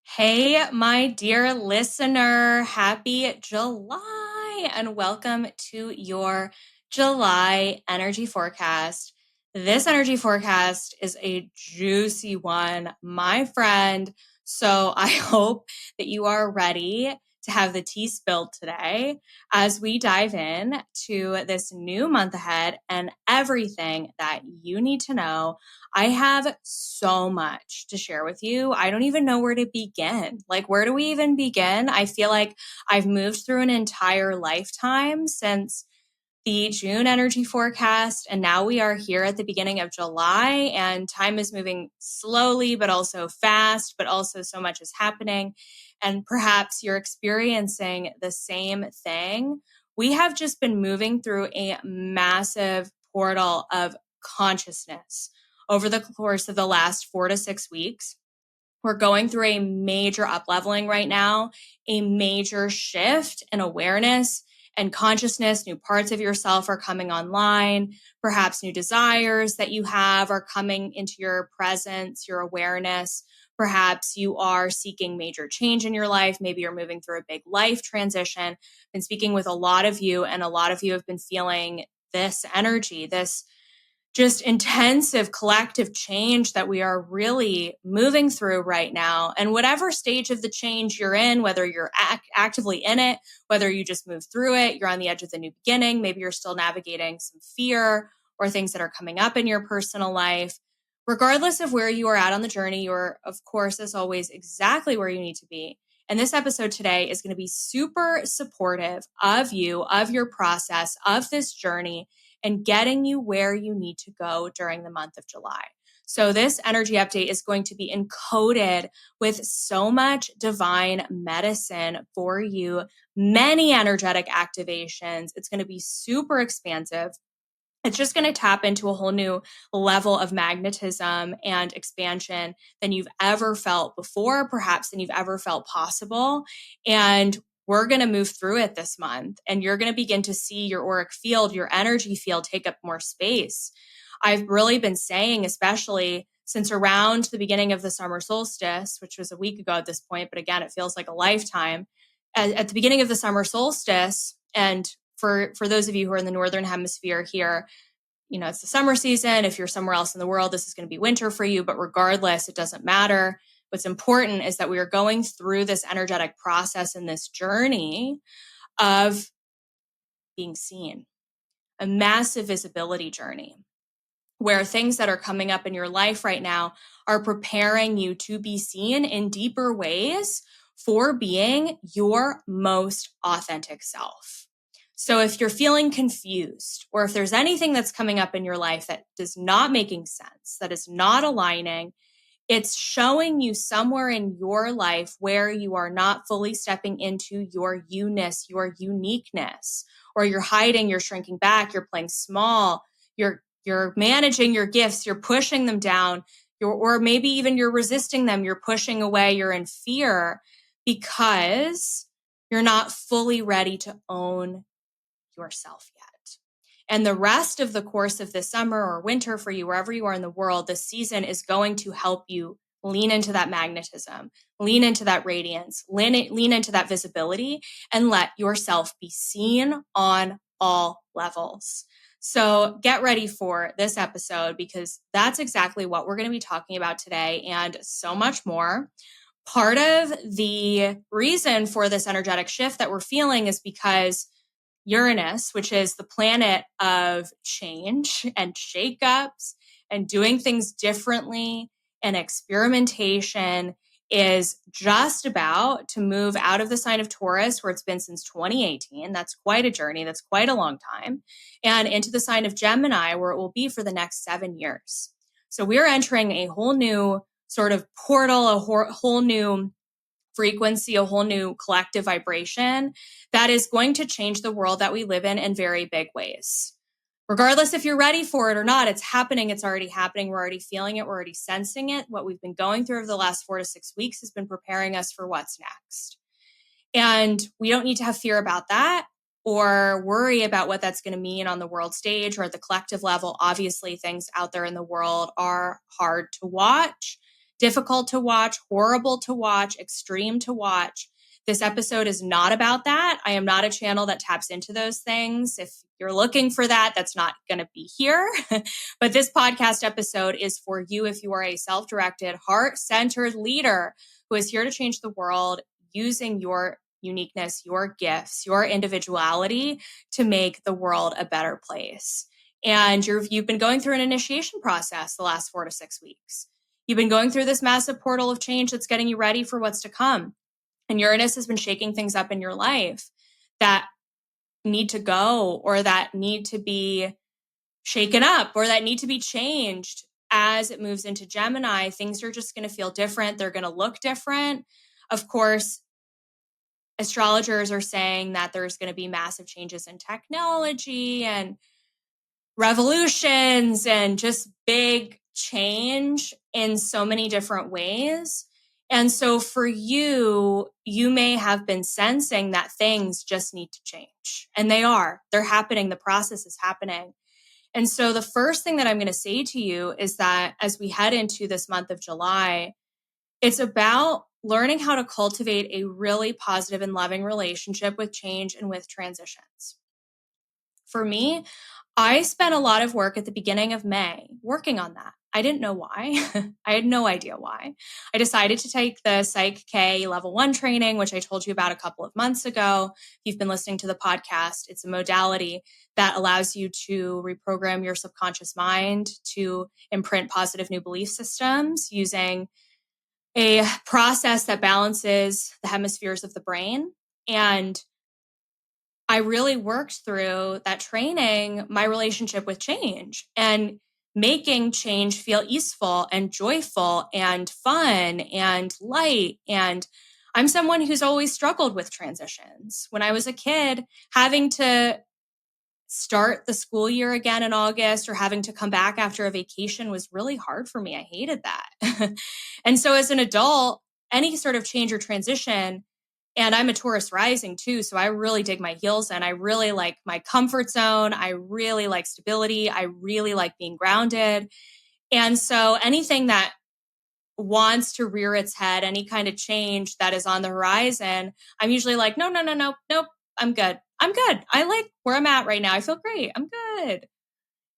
Hey, my dear listener, happy July and welcome to your July energy forecast. This energy forecast is a juicy one, my friend. So I hope that you are ready to have the tea spilled today as we dive in to this new month ahead and everything that you need to know. I have so much to share with you. I don't even know where to begin. Like, where do we even begin? I feel like I've moved through an entire lifetime since the June energy forecast, and now we are here at the beginning of July, and time is moving slowly, but also fast, but also so much is happening. And perhaps you're experiencing the same thing. We have just been moving through a massive portal of consciousness over the course of the last 4 to 6 weeks. We're going through a major up-leveling right now, a major shift in awareness and consciousness. New parts of yourself are coming online. Perhaps new desires that you have are coming into your presence, your awareness. Perhaps you are seeking major change in your life. Maybe you're moving through a big life transition. I've been speaking with a lot of you, and a lot of you have been feeling this energy, this just intensive collective change that we are really moving through right now. And whatever stage of the change you're in, whether you're actively in it, whether you just move through it, you're on the edge of the new beginning, maybe you're still navigating some fear or things that are coming up in your personal life. Regardless of where you are at on the journey, you're, of course, as always, exactly where you need to be. And this episode today is going to be super supportive of you, of your process, of this journey, and getting you where you need to go during the month of July. So this energy update is going to be encoded with so much divine medicine for you, many energetic activations. It's going to be super expansive. It's just going to tap into a whole new level of magnetism and expansion than you've ever felt before, perhaps than you've ever felt possible. And we're going to move through it this month, and you're going to begin to see your auric field, your energy field take up more space. I've really been saying, especially since around the beginning of the summer solstice, which was a week ago at this point, but again, it feels like a lifetime. At the beginning of the summer solstice, and for those of you who are in the northern hemisphere here, it's the summer season. If you're somewhere else in the world, this is going to be winter for you. But regardless, it doesn't matter. What's important is that we are going through this energetic process and this journey of being seen, a massive visibility journey where things that are coming up in your life right now are preparing you to be seen in deeper ways for being your most authentic self. So if you're feeling confused, or if there's anything that's coming up in your life that is not making sense, that is not aligning, it's showing you somewhere in your life where you are not fully stepping into your you-ness, your uniqueness, or you're hiding, you're shrinking back, you're playing small, you're managing your gifts, you're pushing them down, or maybe even you're resisting them, you're pushing away, you're in fear because you're not fully ready to own yourself yet. And the rest of the course of this summer or winter for you, wherever you are in the world, this season is going to help you lean into that magnetism, lean into that radiance, lean into that visibility, and let yourself be seen on all levels. So get ready for this episode, because that's exactly what we're going to be talking about today, and so much more. Part of the reason for this energetic shift that we're feeling is because Uranus, which is the planet of change and shakeups and doing things differently and experimentation, is just about to move out of the sign of Taurus, where it's been since 2018. That's quite a journey. That's quite a long time. And into the sign of Gemini, where it will be for the next 7 years. So we're entering a whole new sort of portal, a whole new frequency, a whole new collective vibration that is going to change the world that we live in very big ways. Regardless if you're ready for it or not, it's happening. It's already happening. We're already feeling it. We're already sensing it. What we've been going through over the last 4 to 6 weeks has been preparing us for what's next. And we don't need to have fear about that or worry about what that's going to mean on the world stage or at the collective level. Obviously, things out there in the world are hard to watch. difficult to watch, horrible to watch, extreme to watch. This episode is not about that. I am not a channel that taps into those things. If you're looking for that, that's not going to be here. But this podcast episode is for you if you are a self-directed, heart-centered leader who is here to change the world using your uniqueness, your gifts, your individuality to make the world a better place. And you've been going through an initiation process the last 4 to 6 weeks. You've been going through this massive portal of change that's getting you ready for what's to come. And Uranus has been shaking things up in your life that need to go, or that need to be shaken up, or that need to be changed. As it moves into Gemini, things are just going to feel different. They're going to look different. Of course, astrologers are saying that there's going to be massive changes in technology and revolutions and just big change in so many different ways. And so for you, you may have been sensing that things just need to change. And they're happening. The process is happening. And so the first thing that I'm going to say to you is that as we head into this month of July, it's about learning how to cultivate a really positive and loving relationship with change and with transitions. For me, I spent a lot of work at the beginning of May working on that. I didn't know why. I had no idea why. I decided to take the Psych K level 1 training, which I told you about a couple of months ago. If you've been listening to the podcast, it's a modality that allows you to reprogram your subconscious mind to imprint positive new belief systems using a process that balances the hemispheres of the brain. And I really worked through that training, my relationship with change, and making change feel easeful and joyful and fun and light. And I'm someone who's always struggled with transitions. When I was a kid, having to start the school year again in August or having to come back after a vacation was really hard for me. I hated that. And so as an adult, any sort of change or transition, and I'm a Taurus rising too, so I really dig my heels in. I really like my comfort zone. I really like stability. I really like being grounded. And so anything that wants to rear its head, any kind of change that is on the horizon, I'm usually like, no, nope, I'm good. I like where I'm at right now. I feel great. I'm good.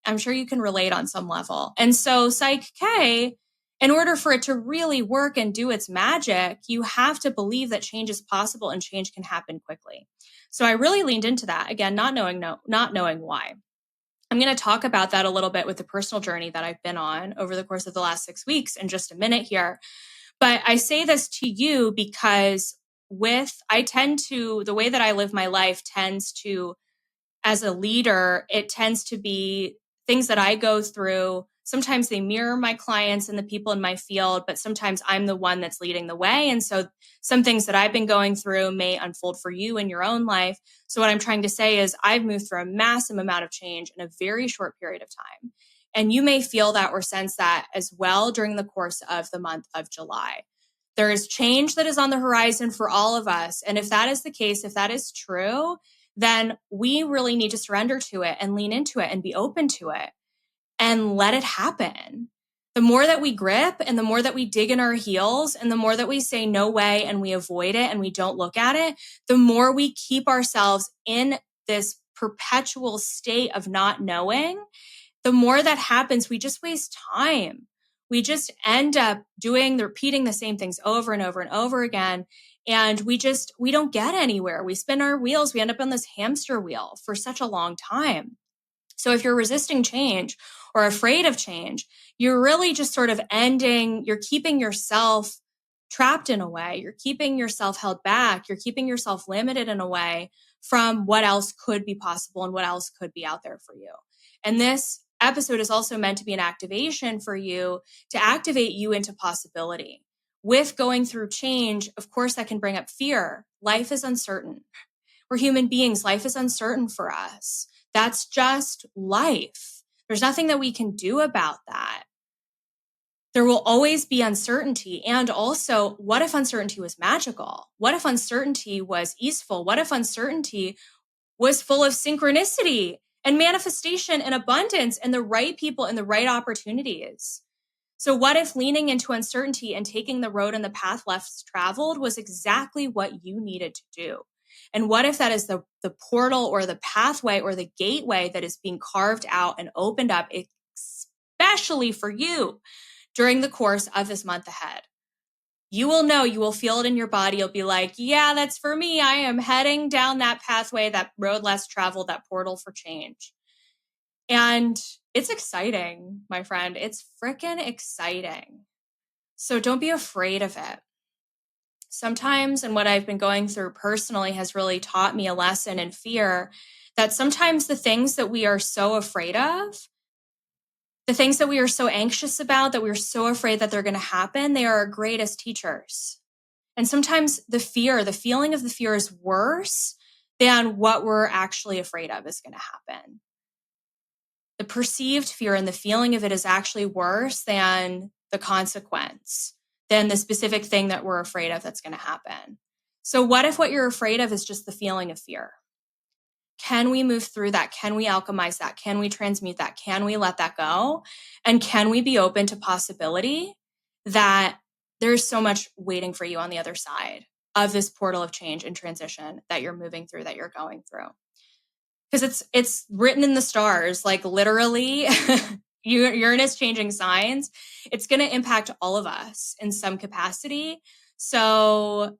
I'm sure you can relate on some level. And so Psych K, in order for it to really work and do its magic, you have to believe that change is possible and change can happen quickly. So I really leaned into that, again, not knowing why. I'm going to talk about that a little bit with the personal journey that I've been on over the course of the last 6 weeks in just a minute here. But I say this to you because the way that I live my life tends to, as a leader, it tends to be things that I go through. Sometimes they mirror my clients and the people in my field, but sometimes I'm the one that's leading the way. And so some things that I've been going through may unfold for you in your own life. So what I'm trying to say is I've moved through a massive amount of change in a very short period of time. And you may feel that or sense that as well during the course of the month of July. There is change that is on the horizon for all of us. And if that is the case, if that is true, then we really need to surrender to it and lean into it and be open to it and let it happen. The more that we grip and the more that we dig in our heels and the more that we say no way and we avoid it and we don't look at it, the more we keep ourselves in this perpetual state of not knowing. The more that happens, we just waste time. We just end up repeating the same things over and over and over again. And we don't get anywhere. We spin our wheels. We end up on this hamster wheel for such a long time. So if you're resisting change or afraid of change, you're really just sort of you're keeping yourself trapped in a way. You're keeping yourself held back. You're keeping yourself limited in a way from what else could be possible and what else could be out there for you. And this episode is also meant to be an activation for you to activate you into possibility. With going through change, of course, that can bring up fear. Life is uncertain. We're human beings. Life is uncertain for us. That's just life. There's nothing that we can do about that. There will always be uncertainty. And also, what if uncertainty was magical? What if uncertainty was easeful? What if uncertainty was full of synchronicity and manifestation and abundance and the right people and the right opportunities? So what if leaning into uncertainty and taking the road and the path less traveled was exactly what you needed to do? And what if that is the portal or the pathway or the gateway that is being carved out and opened up, especially for you during the course of this month ahead? You will know, you will feel it in your body. You'll be like, yeah, that's for me. I am heading down that pathway, that road less traveled, that portal for change. And it's exciting, my friend. It's freaking exciting. So don't be afraid of it. Sometimes, and what I've been going through personally has really taught me a lesson in fear, that sometimes the things that we are so afraid of, the things that we are so anxious about, that we're so afraid that they're going to happen, they are our greatest teachers. And sometimes the feeling of the fear is worse than what we're actually afraid of is going to happen. The perceived fear and the feeling of it is actually worse than the consequence, than the specific thing that we're afraid of that's going to happen. So what if what you're afraid of is just the feeling of fear? Can we move through that? Can we alchemize that? Can we transmute that? Can we let that go? And can we be open to possibility that there's so much waiting for you on the other side of this portal of change and transition that you're moving through, that you're going through? Because it's written in the stars, like literally Uranus changing signs. It's going to impact all of us in some capacity. So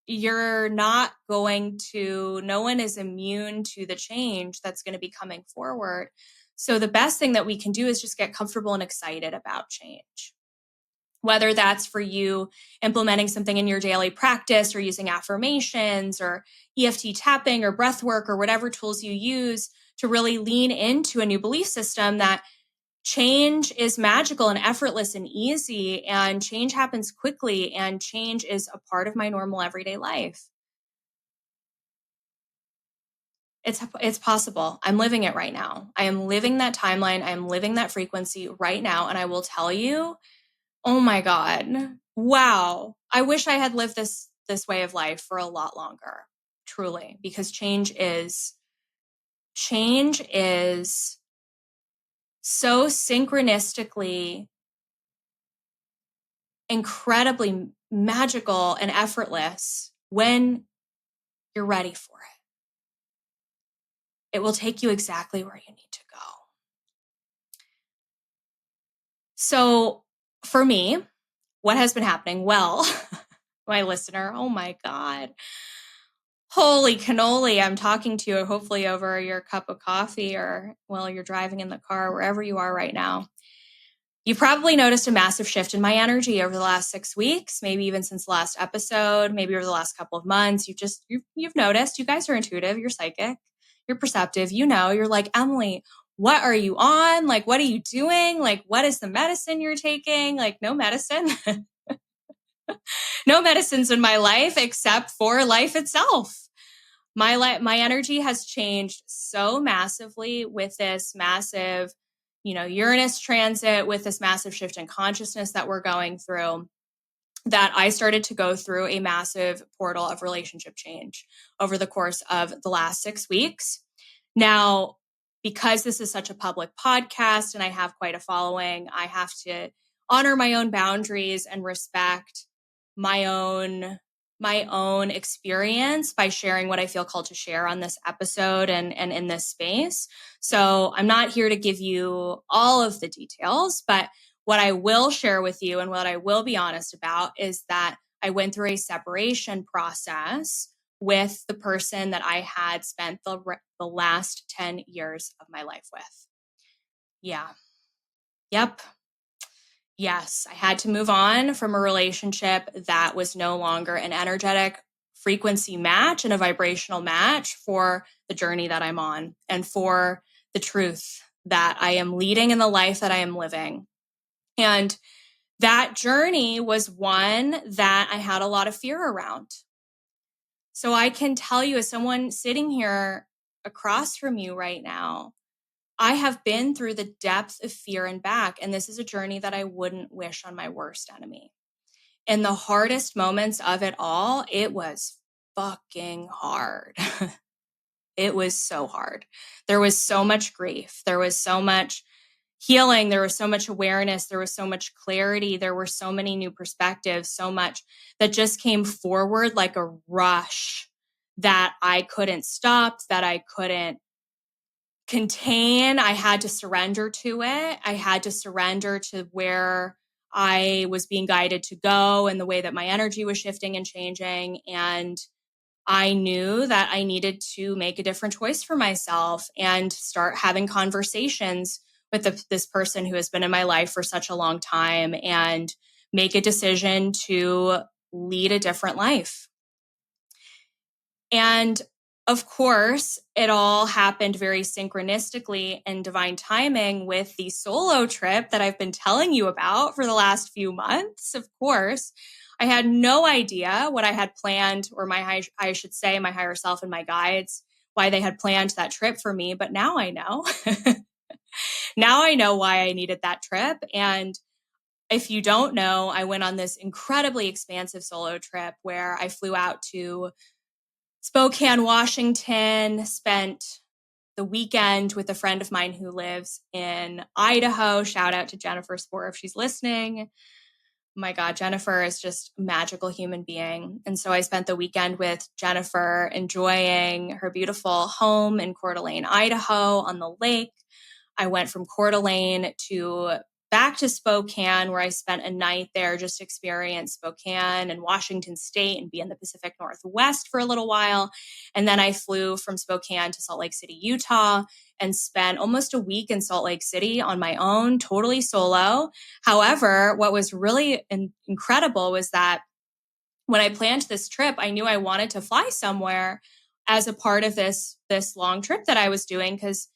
you're not going to, no one is immune to the change that's going to be coming forward. So the best thing that we can do is just get comfortable and excited about change. Whether that's for you implementing something in your daily practice or using affirmations or EFT tapping or breath work or whatever tools you use to really lean into a new belief system that change is magical and effortless and easy, and change happens quickly, and change is a part of my normal everyday life. It's possible. I'm living it right now. I am living that timeline. I am living that frequency right now. And I will tell you, oh my God, wow. I wish I had lived this way of life for a lot longer, truly, because change is so synchronistically, incredibly magical and effortless when you're ready for it. It will take you exactly where you need to go. So for me, what has been happening? Well, my listener, oh my God, holy cannoli, I'm talking to you hopefully over your cup of coffee or while you're driving in the car, wherever you are right now. You probably noticed a massive shift in my energy over the last 6 weeks, maybe even since the last episode, maybe over the last couple of months. You've noticed. You guys are intuitive, you're psychic, you're perceptive. You're like, Emily, what are you on? Like, what are you doing? Like, what is the medicine you're taking? Like, no medicine. No medicines in my life except for life itself. My energy has changed so massively with this massive, Uranus transit, with this massive shift in consciousness that we're going through, that I started to go through a massive portal of relationship change over the course of the last 6 weeks. Now, because this is such a public podcast and I have quite a following, I have to honor my own boundaries and respect my own experience by sharing what I feel called to share on this episode and in this space. So I'm not here to give you all of the details, but what I will share with you and what I will be honest about is that I went through a separation process with the person that I had spent the last 10 years of my life with. Yeah. Yep. Yes, I had to move on from a relationship that was no longer an energetic frequency match and a vibrational match for the journey that I'm on and for the truth that I am leading in the life that I am living. And that journey was one that I had a lot of fear around. So I can tell you, as someone sitting here across from you right now, I have been through the depth of fear and back, and this is a journey that I wouldn't wish on my worst enemy. In the hardest moments of it all, it was fucking hard. It was so hard. There was so much grief. There was so much healing. There was so much awareness. There was so much clarity. There were so many new perspectives, so much that just came forward like a rush that I couldn't stop, that I couldn't contain. I had to surrender to it. I had to surrender to where I was being guided to go and the way that my energy was shifting and changing. And I knew that I needed to make a different choice for myself and start having conversations with this person who has been in my life for such a long time and make a decision to lead a different life. And of course, it all happened very synchronistically and divine timing with the solo trip that I've been telling you about for the last few months. Of course, I had no idea what I had planned, or I should say, my higher self and my guides, why they had planned that trip for me. But now I know. Now I know why I needed that trip. And if you don't know, I went on this incredibly expansive solo trip where I flew out to Spokane, Washington, spent the weekend with a friend of mine who lives in Idaho. Shout out to Jennifer Spohr if she's listening. My God, Jennifer is just a magical human being. And so I spent the weekend with Jennifer enjoying her beautiful home in Coeur d'Alene, Idaho on the lake. I went from Coeur d'Alene back to Spokane, where I spent a night there, just experience Spokane and Washington State and be in the Pacific Northwest for a little while. And then I flew from Spokane to Salt Lake City, Utah, and spent almost a week in Salt Lake City on my own, totally solo. However, what was really incredible was that when I planned this trip, I knew I wanted to fly somewhere as a part of this long trip that I was doing, because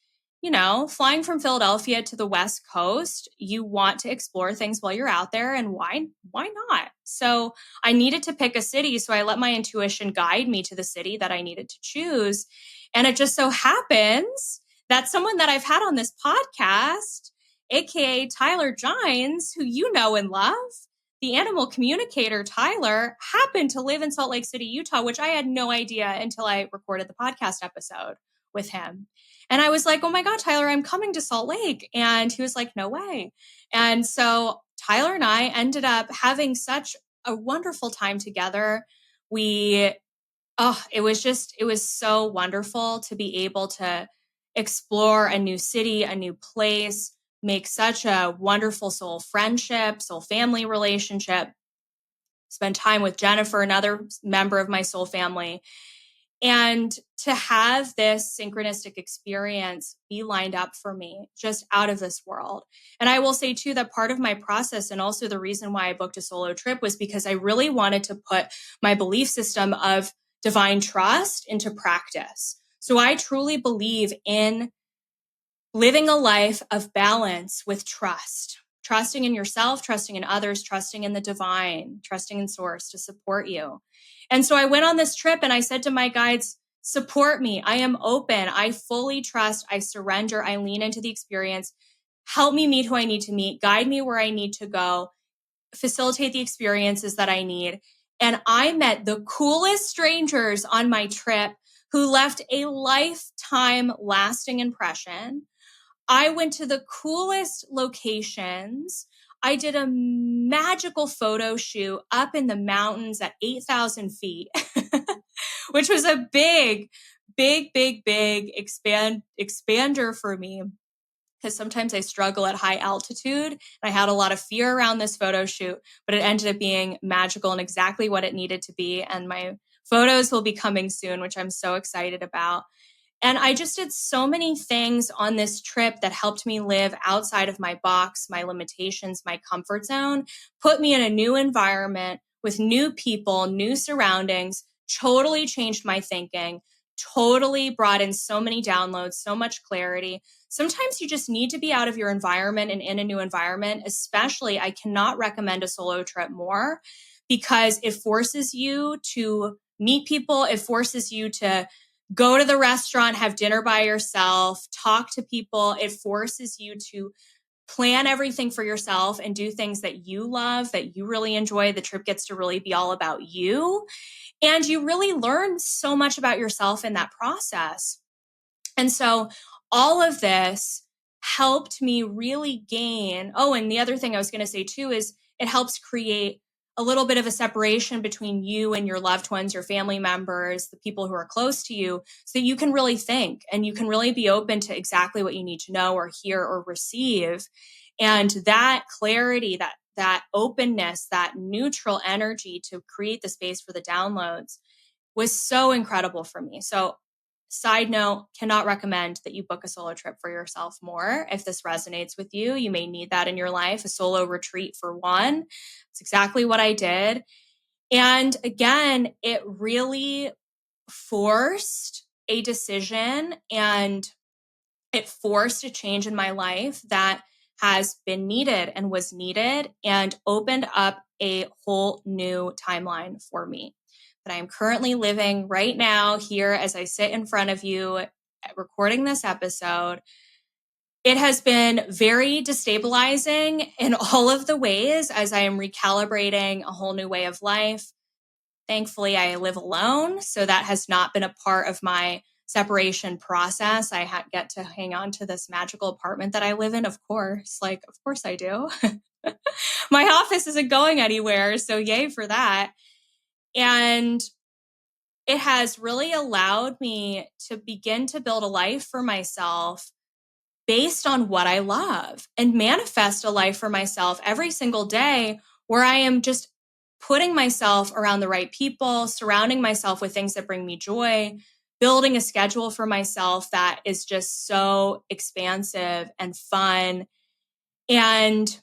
flying from Philadelphia to the West Coast, you want to explore things while you're out there, and why not? So I needed to pick a city, so I let my intuition guide me to the city that I needed to choose. And it just so happens that someone that I've had on this podcast, aka Tyler Gines, who you know and love, the animal communicator, Tyler, happened to live in Salt Lake City, Utah, which I had no idea until I recorded the podcast episode with him. And I was like, oh my God, Tyler, I'm coming to Salt Lake. And he was like, no way. And so Tyler and I ended up having such a wonderful time together. It was so wonderful to be able to explore a new city, a new place, make such a wonderful soul friendship, soul family relationship, spend time with Jennifer, another member of my soul family. And to have this synchronistic experience be lined up for me, just out of this world. And I will say too, that part of my process, and also the reason why I booked a solo trip, was because I really wanted to put my belief system of divine trust into practice. So I truly believe in living a life of balance with trust, trusting in yourself, trusting in others, trusting in the divine, trusting in source to support you. And so I went on this trip and I said to my guides, support me. I am open. I fully trust. I surrender. I lean into the experience. Help me meet who I need to meet. Guide me where I need to go. Facilitate the experiences that I need. And I met the coolest strangers on my trip who left a lifetime lasting impression. I went to the coolest locations. I did a magical photo shoot up in the mountains at 8,000 feet, which was a big expander for me, because sometimes I struggle at high altitude. I had a lot of fear around this photo shoot, but it ended up being magical and exactly what it needed to be. And my photos will be coming soon, which I'm so excited about. And I just did so many things on this trip that helped me live outside of my box, my limitations, my comfort zone, put me in a new environment with new people, new surroundings, totally changed my thinking, totally brought in so many downloads, so much clarity. Sometimes you just need to be out of your environment and in a new environment. Especially, I cannot recommend a solo trip more, because it forces you to meet people. It forces you to go to the restaurant, have dinner by yourself, talk to people. It forces you to plan everything for yourself and do things that you love, that you really enjoy. The trip gets to really be all about you. And you really learn so much about yourself in that process. And so all of this helped me really gain. Oh, and the other thing I was going to say too is it helps create a little bit of a separation between you and your loved ones, your family members, the people who are close to you, so that you can really think and you can really be open to exactly what you need to know or hear or receive. And that clarity, that openness, that neutral energy to create the space for the downloads was so incredible for me. So, side note, cannot recommend that you book a solo trip for yourself more. If this resonates with you, you may need that in your life, a solo retreat for one. It's exactly what I did. And again, it really forced a decision and it forced a change in my life that has been needed and was needed and opened up a whole new timeline for me that I am currently living right now here as I sit in front of you recording this episode. It has been very destabilizing in all of the ways as I am recalibrating a whole new way of life. Thankfully, I live alone, so that has not been a part of my separation process. I get to hang on to this magical apartment that I live in, of course. Of course I do. My office isn't going anywhere, so yay for that. And it has really allowed me to begin to build a life for myself based on what I love and manifest a life for myself every single day where I am just putting myself around the right people, surrounding myself with things that bring me joy, building a schedule for myself that is just so expansive and fun. And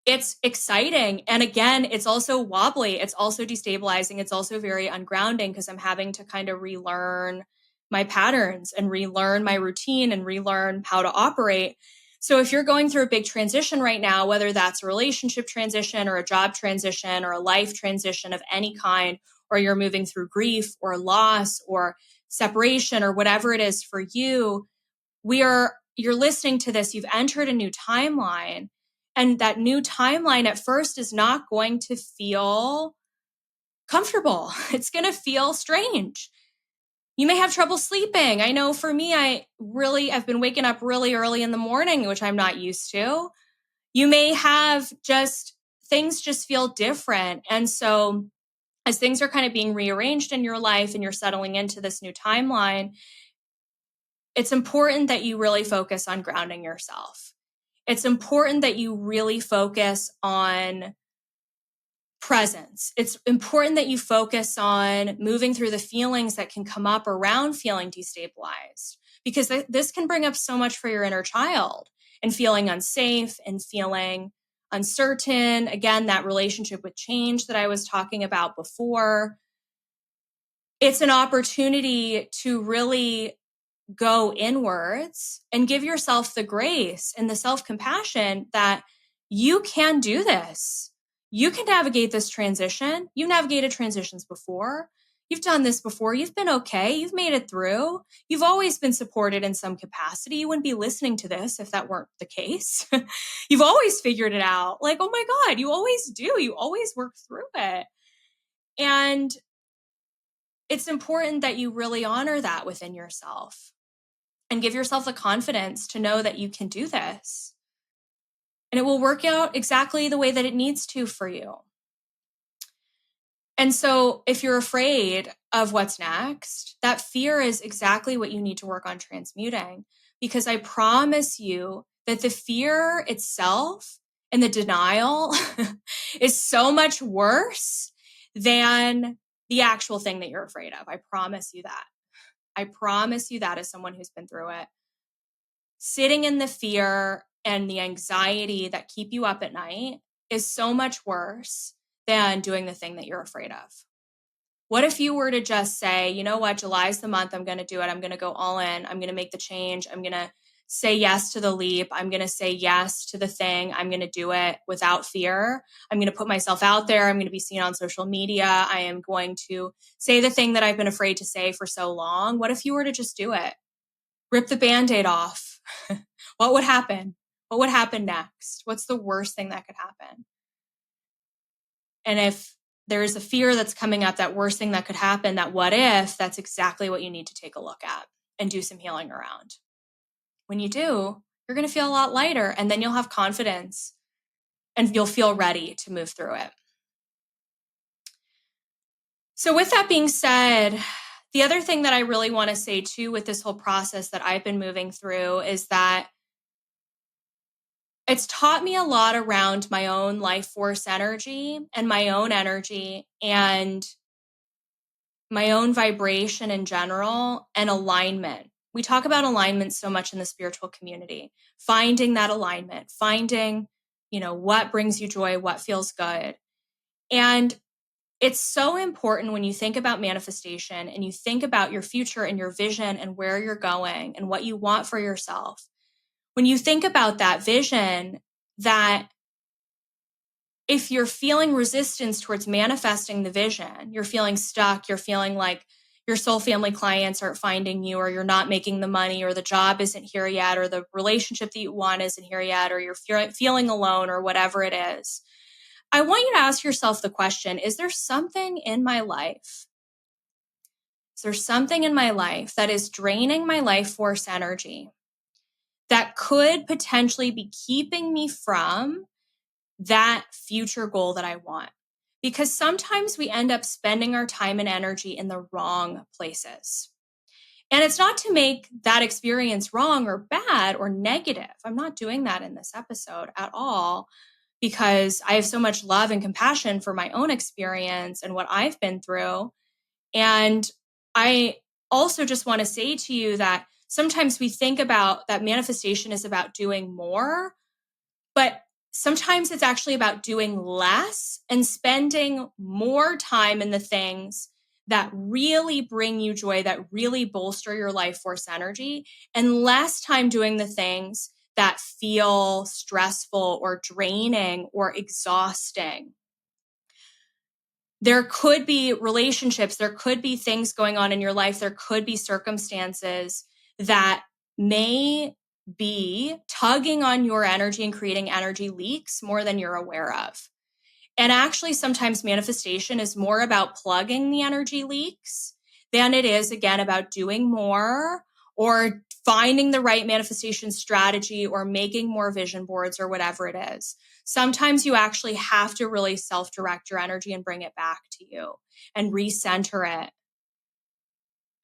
it's exciting. And again, it's also wobbly. It's also destabilizing. It's also very ungrounding because I'm having to kind of relearn my patterns and relearn my routine and relearn how to operate. So if you're going through a big transition right now, whether that's a relationship transition or a job transition or a life transition of any kind, or you're moving through grief or loss or separation or whatever it is for you, you're listening to this, you've entered a new timeline. And that new timeline at first is not going to feel comfortable. It's going to feel strange. You may have trouble sleeping. I know for me, I've been waking up really early in the morning, which I'm not used to. You may have things just feel different. And so as things are kind of being rearranged in your life and you're settling into this new timeline, it's important that you really focus on grounding yourself. It's important that you really focus on presence. It's important that you focus on moving through the feelings that can come up around feeling destabilized, because this can bring up so much for your inner child and feeling unsafe and feeling uncertain. Again, that relationship with change that I was talking about before. It's an opportunity to really go inwards and give yourself the grace and the self-compassion that you can do this. You can navigate this transition. You've navigated transitions before. You've done this before. You've been okay. You've made it through. You've always been supported in some capacity. You wouldn't be listening to this if that weren't the case. You've always figured it out. Oh my God, you always do. You always work through it. And it's important that you really honor that within yourself and give yourself the confidence to know that you can do this. And it will work out exactly the way that it needs to for you. And so if you're afraid of what's next, that fear is exactly what you need to work on transmuting. Because I promise you that the fear itself and the denial is so much worse than the actual thing that you're afraid of. I promise you that. I promise you that as someone who's been through it. Sitting in the fear and the anxiety that keep you up at night is so much worse than doing the thing that you're afraid of. What if you were to just say, you know what, July's the month, I'm going to do it. I'm going to go all in. I'm going to make the change. I'm going to say yes to the leap. I'm going to say yes to the thing. I'm going to do it without fear. I'm going to put myself out there. I'm going to be seen on social media. I am going to say the thing that I've been afraid to say for so long. What if you were to just do it? Rip the Band-Aid off. What would happen? What would happen next? What's the worst thing that could happen? And if there is a fear that's coming up, that worst thing that could happen, that what if, that's exactly what you need to take a look at and do some healing around. When you do, you're going to feel a lot lighter, and then you'll have confidence and you'll feel ready to move through it. So with that being said, the other thing that I really want to say too with this whole process that I've been moving through is that it's taught me a lot around my own life force energy and my own energy and my own vibration in general and alignment. We talk about alignment so much in the spiritual community, finding that alignment, finding, what brings you joy, what feels good. And it's so important when you think about manifestation and you think about your future and your vision and where you're going and what you want for yourself. When you think about that vision, that if you're feeling resistance towards manifesting the vision, you're feeling stuck, you're feeling like your soul family clients aren't finding you, or you're not making the money, or the job isn't here yet, or the relationship that you want isn't here yet, or you're feeling alone, or whatever it is, I want you to ask yourself the question, is there something in my life? Is there something in my life that is draining my life force energy that could potentially be keeping me from that future goal that I want? Because sometimes we end up spending our time and energy in the wrong places. And it's not to make that experience wrong or bad or negative. I'm not doing that in this episode at all, because I have so much love and compassion for my own experience and what I've been through. And I also just want to say to you that sometimes we think about that manifestation is about doing more, but sometimes it's actually about doing less and spending more time in the things that really bring you joy, that really bolster your life force energy, and less time doing the things that feel stressful or draining or exhausting. There could be relationships, there could be things going on in your life, there could be circumstances that may be tugging on your energy and creating energy leaks more than you're aware of. And actually, sometimes manifestation is more about plugging the energy leaks than it is, again, about doing more or finding the right manifestation strategy or making more vision boards or whatever it is. Sometimes you actually have to really self-direct your energy and bring it back to you and recenter it.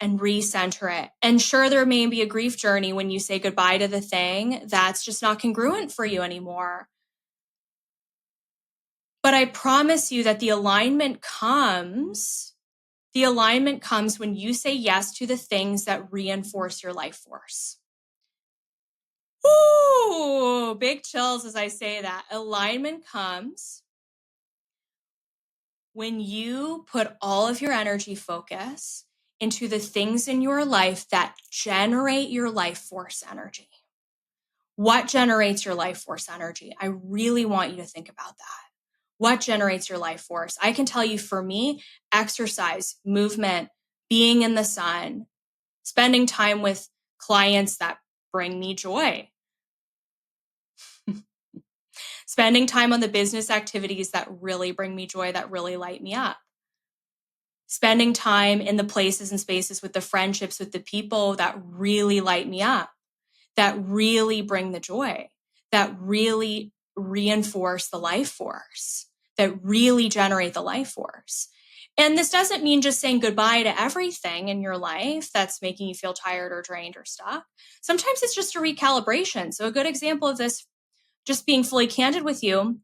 And sure, there may be a grief journey when you say goodbye to the thing that's just not congruent for you anymore. But I promise you that the alignment comes when you say yes to the things that reinforce your life force. Ooh, big chills as I say that. Alignment comes when you put all of your energy focus into the things in your life that generate your life force energy. What generates your life force energy? I really want you to think about that. What generates your life force? I can tell you, for me, exercise, movement, being in the sun, spending time with clients that bring me joy, spending time on the business activities that really bring me joy, that really light me up, spending time in the places and spaces with the friendships, with the people that really light me up, that really bring the joy, that really reinforce the life force, that really generate the life force. And this doesn't mean just saying goodbye to everything in your life that's making you feel tired or drained or stuck. Sometimes it's just a recalibration. So a good example of this, just being fully candid with you,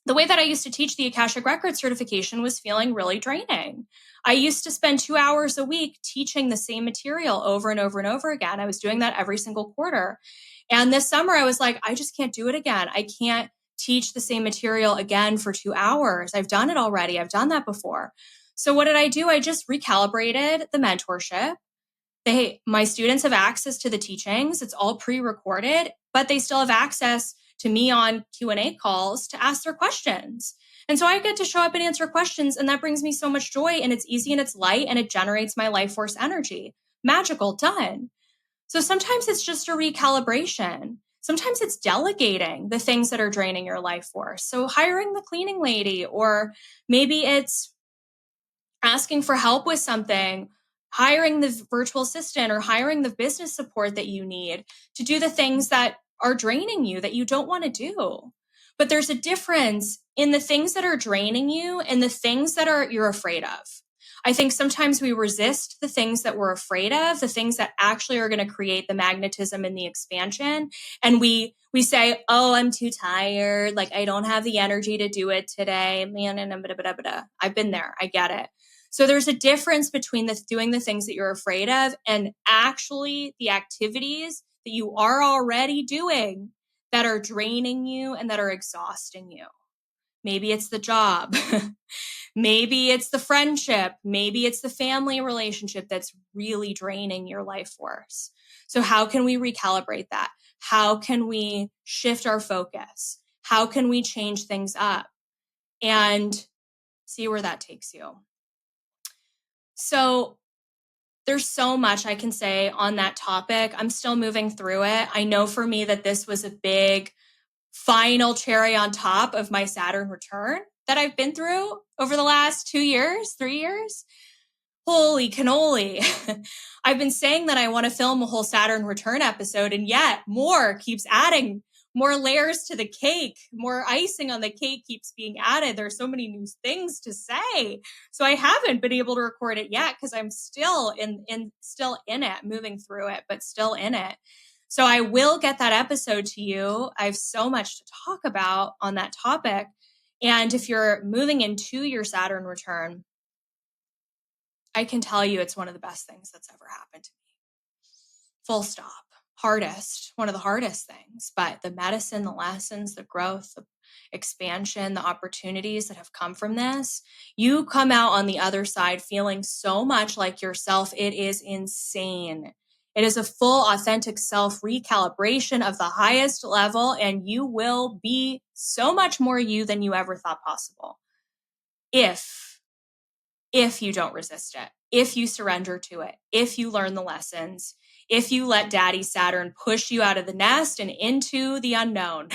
the way that I used to teach the Akashic Records certification was feeling really draining. I used to spend 2 hours a week teaching the same material over and over and over again. I was doing that every single quarter. And this summer I was like, I just can't do it again. I can't teach the same material again for 2 hours. I've done it already. I've done that before. So what did I do? I just recalibrated the mentorship. My students have access to the teachings. It's all pre-recorded, but they still have access to me on Q&A calls to ask their questions. And so I get to show up and answer questions, and that brings me so much joy, and it's easy and it's light, and it generates my life force energy. Magical, done. So sometimes it's just a recalibration. Sometimes it's delegating the things that are draining your life force. So hiring the cleaning lady, or maybe it's asking for help with something, hiring the virtual assistant, or hiring the business support that you need to do the things that are draining you that you don't want to do. But there's a difference in the things that are draining you and the things that you're afraid of. I think sometimes we resist the things that we're afraid of, the things that actually are going to create the magnetism and the expansion. And we say, oh, I'm too tired. Like, I don't have the energy to do it today. Man, I've been there. I get it. So there's a difference between doing the things that you're afraid of and actually the activities that you are already doing that are draining you and that are exhausting you. Maybe it's the job. Maybe it's the friendship. Maybe it's the family relationship that's really draining your life force. So how can we recalibrate that? How can we shift our focus? How can we change things up and see where that takes you? So there's so much I can say on that topic. I'm still moving through it. I know for me that this was a big final cherry on top of my Saturn return that I've been through over the last 2 years, 3 years. Holy cannoli. I've been saying that I want to film a whole Saturn return episode, and yet more keeps adding, more layers to the cake, more icing on the cake keeps being added. There's so many new things to say. So I haven't been able to record it yet because I'm still in it, moving through it, but still in it. So I will get that episode to you. I have so much to talk about on that topic. And if you're moving into your Saturn return, I can tell you it's one of the best things that's ever happened to me. Full stop. One of the hardest things, but the medicine, the lessons, the growth, the expansion, the opportunities that have come from this, you come out on the other side feeling so much like yourself. It is insane. It is a full, authentic self recalibration of the highest level, and you will be so much more you than you ever thought possible. If you don't resist it, if you surrender to it, if you learn the lessons, if you let Daddy Saturn push you out of the nest and into the unknown.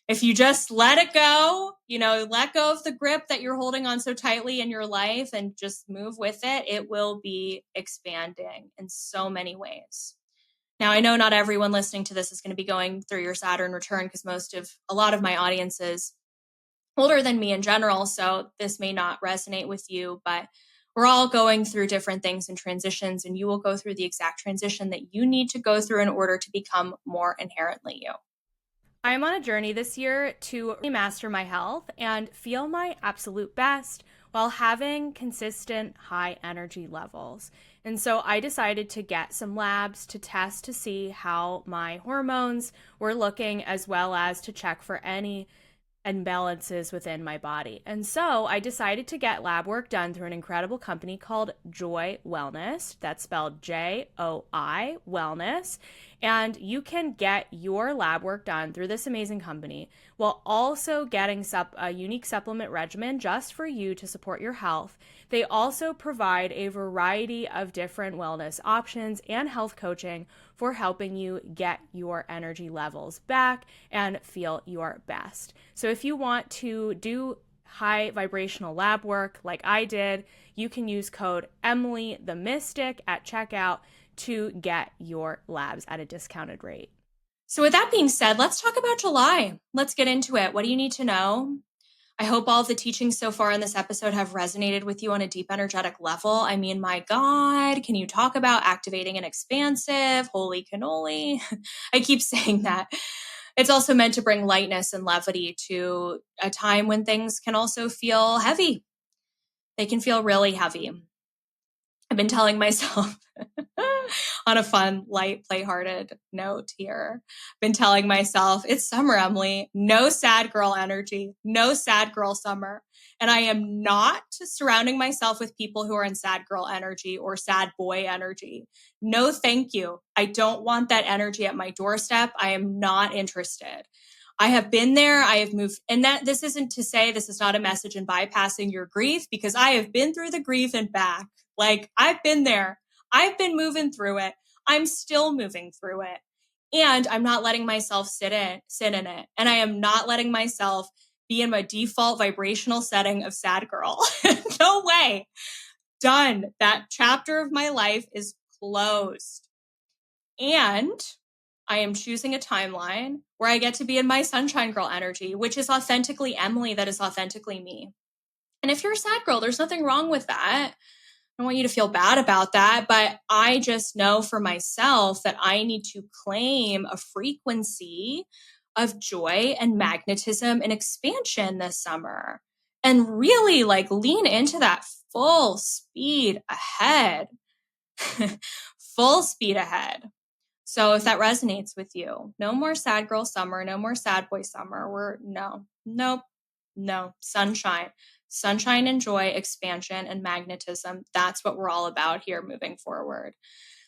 If you just let it go, let go of the grip that you're holding on so tightly in your life and just move with it, it will be expanding in so many ways. Now, I know not everyone listening to this is going to be going through your Saturn return because a lot of my audience is older than me in general, so this may not resonate with you, but we're all going through different things and transitions, and you will go through the exact transition that you need to go through in order to become more inherently you. I am on a journey this year to master my health and feel my absolute best while having consistent high energy levels. And so I decided to get some labs to test to see how my hormones were looking, as well as to check for any imbalances within my body. And so I decided to get lab work done through an incredible company called Joy Wellness. That's spelled Joi Wellness. And you can get your lab work done through this amazing company while also getting a unique supplement regimen just for you to support your health. They also provide a variety of different wellness options and health coaching for helping you get your energy levels back and feel your best. So if you want to do high vibrational lab work like I did, you can use code Emily the Mystic at checkout to get your labs at a discounted rate. So with that being said, let's talk about July. Let's get into it. What do you need to know? I hope all of the teachings so far in this episode have resonated with you on a deep energetic level. I mean, my God, can you talk about activating and expansive? Holy cannoli. I keep saying that. It's also meant to bring lightness and levity to a time when things can also feel heavy. They can feel really heavy. I've been telling myself on a fun, light, play-hearted note here, been telling myself, it's summer, Emily. No sad girl energy. No sad girl summer. And I am not surrounding myself with people who are in sad girl energy or sad boy energy. No, thank you. I don't want that energy at my doorstep. I am not interested. I have been there. I have moved. And this isn't to say this is not a message in bypassing your grief, because I have been through the grief and back. Like, I've been there. I've been moving through it. I'm still moving through it. And I'm not letting myself sit in it. And I am not letting myself be in my default vibrational setting of sad girl. No way. Done. That chapter of my life is closed. And I am choosing a timeline where I get to be in my sunshine girl energy, which is authentically Emily, that is authentically me. And if you're a sad girl, there's nothing wrong with that. I don't want you to feel bad about that, but I just know for myself that I need to claim a frequency of joy and magnetism and expansion this summer and really like lean into that full speed ahead. Full speed ahead. So if that resonates with you, no more sad girl summer, no more sad boy summer. No, sunshine and joy, expansion and magnetism. That's what we're all about here moving forward.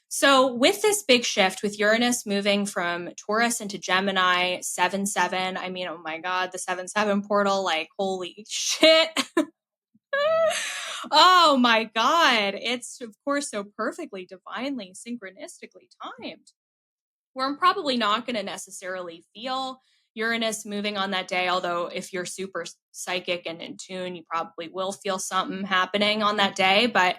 So with this big shift, with Uranus moving from Taurus into Gemini, 7-7, I mean, oh my God, the 7-7 portal, like, holy shit. Oh my God. It's, of course, so perfectly, divinely, synchronistically timed. Where I'm probably not going to necessarily feel Uranus moving on that day, although if you're super psychic and in tune, you probably will feel something happening on that day. But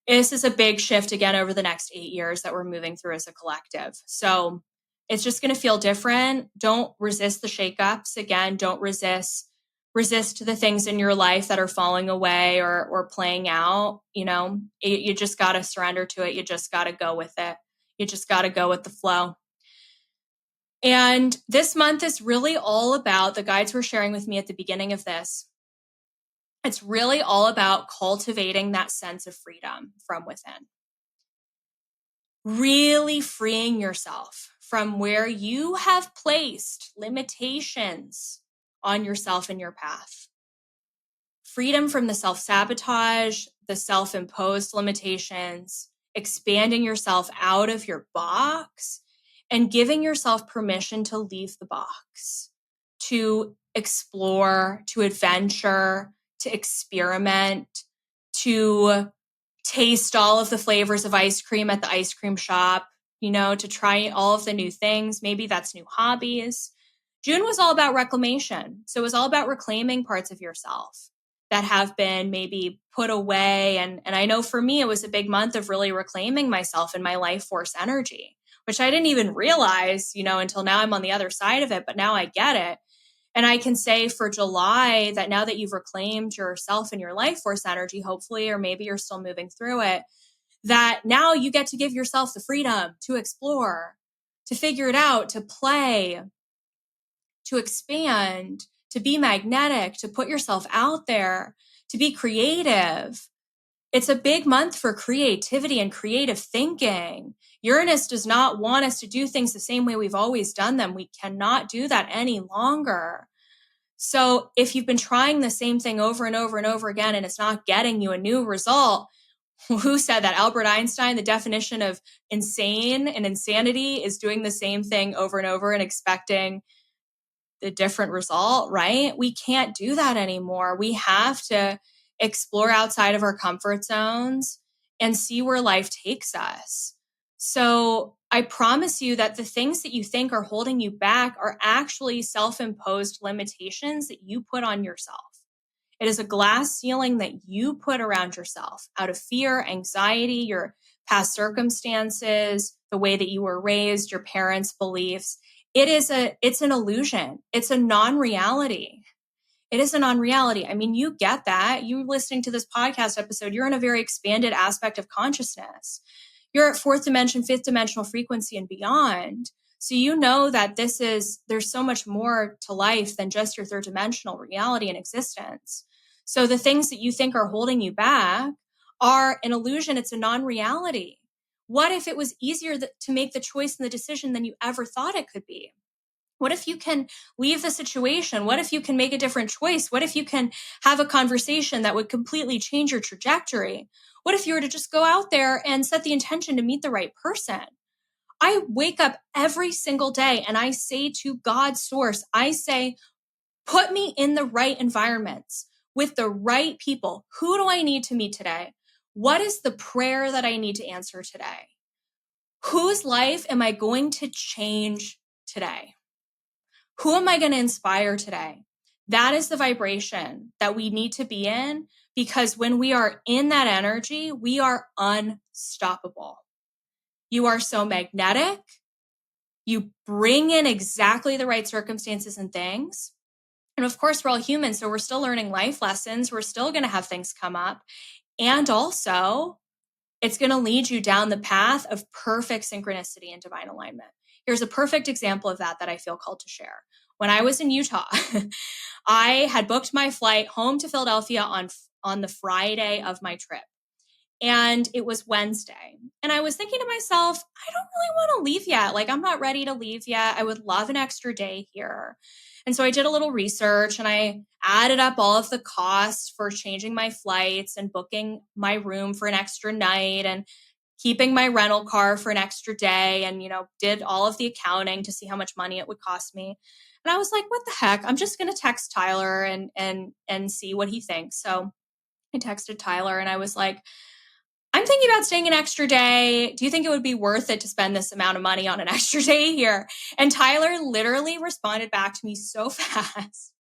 this is a big shift again over the next 8 years that we're moving through as a collective. So it's just going to feel different. Don't resist the shakeups. Again, don't resist the things in your life that are falling away or playing out. You just got to surrender to it. You just got to go with it. You just got to go with the flow. And this month is really all about, the guides were sharing with me at the beginning of this, it's really all about cultivating that sense of freedom from within. Really freeing yourself from where you have placed limitations on yourself and your path. Freedom from the self-sabotage, the self-imposed limitations, expanding yourself out of your box, and giving yourself permission to leave the box, to explore, to adventure, to experiment, to taste all of the flavors of ice cream at the ice cream shop, to try all of the new things. Maybe that's new hobbies. June was all about reclamation. So it was all about reclaiming parts of yourself that have been maybe put away. And I know for me, it was a big month of really reclaiming myself and my life force energy, which I didn't even realize, until now I'm on the other side of it, but now I get it. And I can say for July that now that you've reclaimed yourself and your life force energy, hopefully, or maybe you're still moving through it, that now you get to give yourself the freedom to explore, to figure it out, to play, to expand, to be magnetic, to put yourself out there, to be creative. It's a big month for creativity and creative thinking. Uranus does not want us to do things the same way we've always done them. We cannot do that any longer. So if you've been trying the same thing over and over and over again, and it's not getting you a new result, who said that? Albert Einstein, the definition of insane and insanity is doing the same thing over and over and expecting the different result, right? We can't do that anymore. We have to explore outside of our comfort zones and see where life takes us. So I promise you that the things that you think are holding you back are actually self-imposed limitations that you put on yourself. It is a glass ceiling that you put around yourself out of fear, anxiety, your past circumstances, the way that you were raised, your parents' beliefs. It's an illusion. It's a non-reality. It is a non-reality. I mean, you get that. You listening to this podcast episode, you're in a very expanded aspect of consciousness. You're at fourth dimension, fifth dimensional frequency and beyond. So you know that there's so much more to life than just your third dimensional reality and existence. So the things that you think are holding you back are an illusion. It's a non-reality. What if it was easier to make the choice and the decision than you ever thought it could be? What if you can leave the situation? What if you can make a different choice? What if you can have a conversation that would completely change your trajectory? What if you were to just go out there and set the intention to meet the right person? I wake up every single day and I say to God's source, I say, put me in the right environments with the right people. Who do I need to meet today? What is the prayer that I need to answer today? Whose life am I going to change today? Who am I going to inspire today? That is the vibration that we need to be in, because when we are in that energy, we are unstoppable. You are so magnetic. You bring in exactly the right circumstances and things. And of course, we're all humans, so we're still learning life lessons. We're still going to have things come up. And also, it's going to lead you down the path of perfect synchronicity and divine alignment. Here's a perfect example of that I feel called to share. When I was in Utah, I had booked my flight home to Philadelphia on the Friday of my trip. And it was Wednesday. And I was thinking to myself, I don't really want to leave yet. Like, I'm not ready to leave yet. I would love an extra day here. And so I did a little research and I added up all of the costs for changing my flights and booking my room for an extra night and keeping my rental car for an extra day, and, did all of the accounting to see how much money it would cost me. And I was like, what the heck? I'm just going to text Tyler and see what he thinks. So I texted Tyler and I was like, I'm thinking about staying an extra day. Do you think it would be worth it to spend this amount of money on an extra day here? And Tyler literally responded back to me so fast.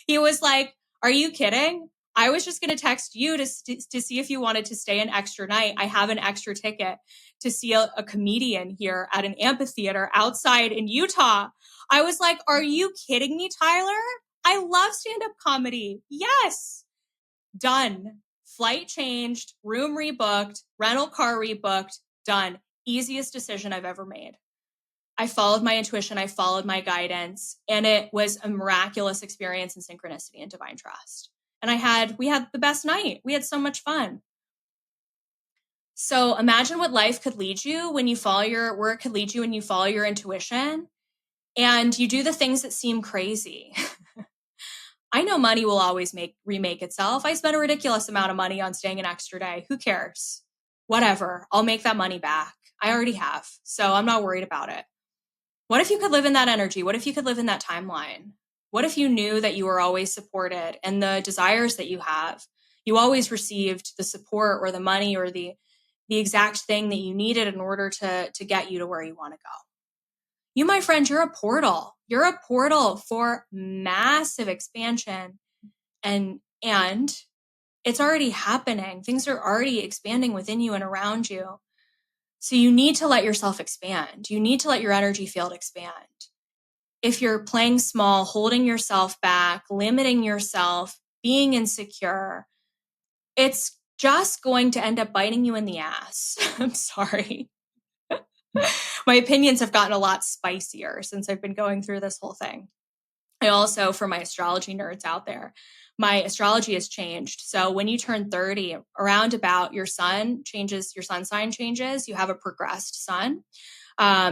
He was like, are you kidding? I was just going to text you to see if you wanted to stay an extra night. I have an extra ticket to see a comedian here at an amphitheater outside in Utah. I was like, are you kidding me, Tyler? I love stand-up comedy. Yes. Done. Flight changed, room rebooked, rental car rebooked, done. Easiest decision I've ever made. I followed my intuition, I followed my guidance, and it was a miraculous experience in synchronicity and divine trust. And we had the best night. We had so much fun. So imagine what life could lead you when you follow where it could lead you when you follow your intuition and you do the things that seem crazy. I know money will always remake itself. I spent a ridiculous amount of money on staying an extra day. Who cares? Whatever. I'll make that money back. I already have. So I'm not worried about it. What if you could live in that energy? What if you could live in that timeline? What if you knew that you were always supported and the desires that you have, you always received the support or the money or the exact thing that you needed in order to get you to where you want to go? You, my friend, you're a portal. You're a portal for massive expansion. And it's already happening. Things are already expanding within you and around you. So you need to let yourself expand. You need to let your energy field expand. If you're playing small, holding yourself back, limiting yourself, being insecure, it's just going to end up biting you in the ass. I'm sorry. My opinions have gotten a lot spicier since I've been going through this whole thing. I also, for my astrology nerds out there, my astrology has changed. So when you turn 30, around about your sun sign changes, you have a progressed sun.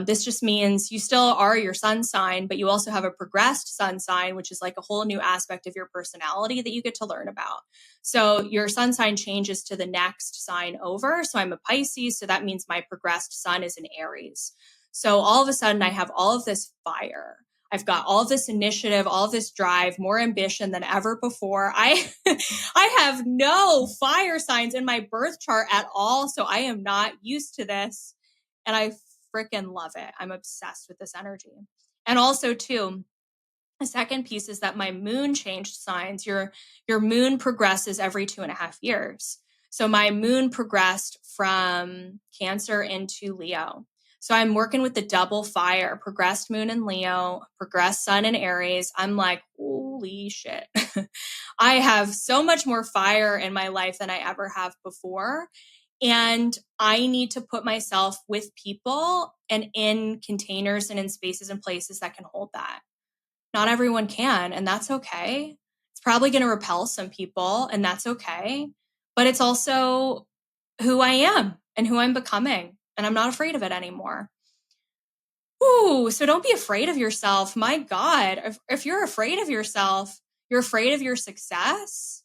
This just means you still are your sun sign, but you also have a progressed sun sign, which is like a whole new aspect of your personality that you get to learn about. So your sun sign changes to the next sign over. So I'm a Pisces. So that means my progressed sun is in Aries. So all of a sudden I have all of this fire. I've got all this initiative, all this drive, more ambition than ever before. I have no fire signs in my birth chart at all. So I am not used to this. And I freaking love it. I'm obsessed with this energy. And also too, the second piece is that my moon changed signs. Your moon progresses every 2.5 years. So my moon progressed from Cancer into Leo. So I'm working with the double fire, progressed moon in Leo, progressed sun in Aries. I'm like, holy shit. I have so much more fire in my life than I ever have before. And I need to put myself with people and in containers and in spaces and places that can hold that. Not everyone can, and that's okay. It's probably going to repel some people, and that's okay. But it's also who I am and who I'm becoming, and I'm not afraid of it anymore. Ooh, so don't be afraid of yourself. My God, if you're afraid of yourself, you're afraid of your success.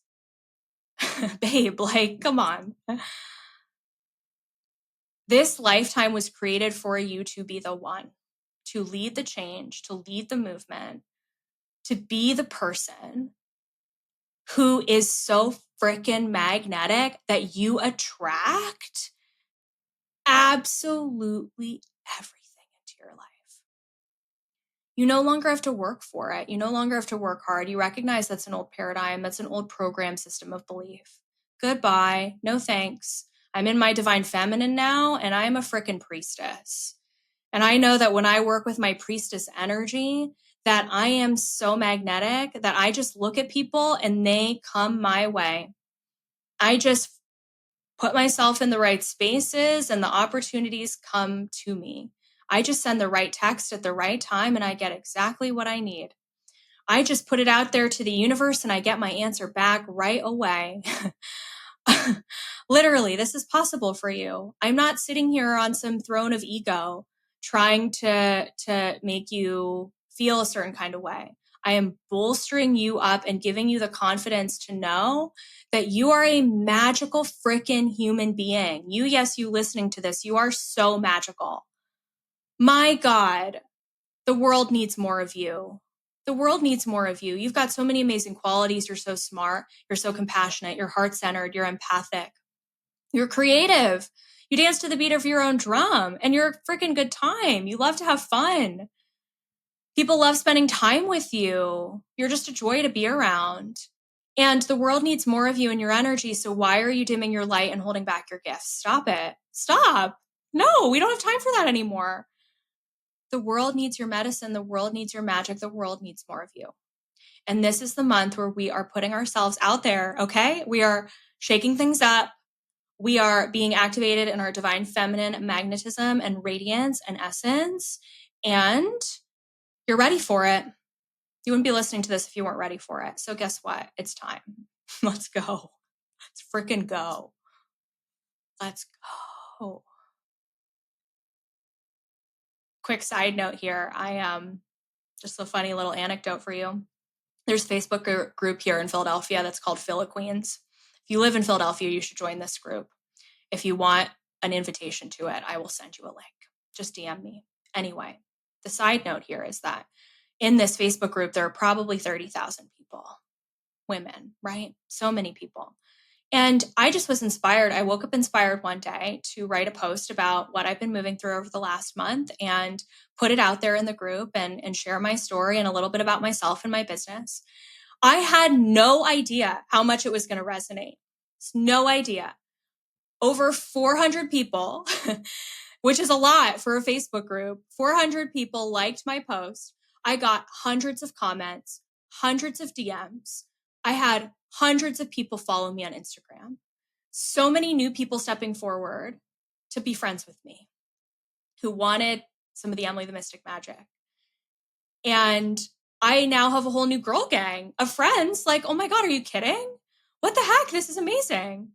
Babe, like, come on. This lifetime was created for you to be the one, to lead the change, to lead the movement, to be the person who is so freaking magnetic that you attract absolutely everything into your life. You no longer have to work for it. You no longer have to work hard. You recognize that's an old paradigm. That's an old program system of belief. Goodbye. No thanks. I'm in my divine feminine now, and I'm a freaking priestess. And I know that when I work with my priestess energy, that I am so magnetic that I just look at people and they come my way. I just put myself in the right spaces and the opportunities come to me. I just send the right text at the right time and I get exactly what I need. I just put it out there to the universe and I get my answer back right away. Literally, this is possible for you. I'm not sitting here on some throne of ego trying to make you feel a certain kind of way. I am bolstering you up and giving you the confidence to know that you are a magical freaking human being. You listening to this, you are so magical. My God, the world needs more of you. The world needs more of you. You've got so many amazing qualities. You're so smart. You're so compassionate. You're heart-centered. You're empathic. You're creative. You dance to the beat of your own drum and you're a freaking good time. You love to have fun. People love spending time with you. You're just a joy to be around. And the world needs more of you and your energy. So why are you dimming your light and holding back your gifts? Stop it. Stop. No, we don't have time for that anymore. The world needs your medicine. The world needs your magic. The world needs more of you. And this is the month where we are putting ourselves out there, okay? We are shaking things up. We are being activated in our divine feminine magnetism and radiance and essence. And you're ready for it. You wouldn't be listening to this if you weren't ready for it. So guess what? It's time. Let's go. Let's freaking go. Let's go. Quick side note here. Just a funny little anecdote for you. There's a Facebook group here in Philadelphia that's called Phila Queens. If you live in Philadelphia, you should join this group. If you want an invitation to it, I will send you a link. Just DM me. Anyway, the side note here is that in this Facebook group, there are probably 30,000 people, women, right? So many people. And I just was inspired. I woke up inspired one day to write a post about what I've been moving through over the last month and put it out there in the group and share my story and a little bit about myself and my business. I had no idea how much it was going to resonate. No idea. Over 400 people, which is a lot for a Facebook group. 400 people liked my post. I got hundreds of comments, hundreds of DMs. I had hundreds of people follow me on Instagram. So many new people stepping forward to be friends with me who wanted some of the Emily the Mystic magic. And I now have a whole new girl gang of friends like, oh my God, are you kidding? What the heck? This is amazing.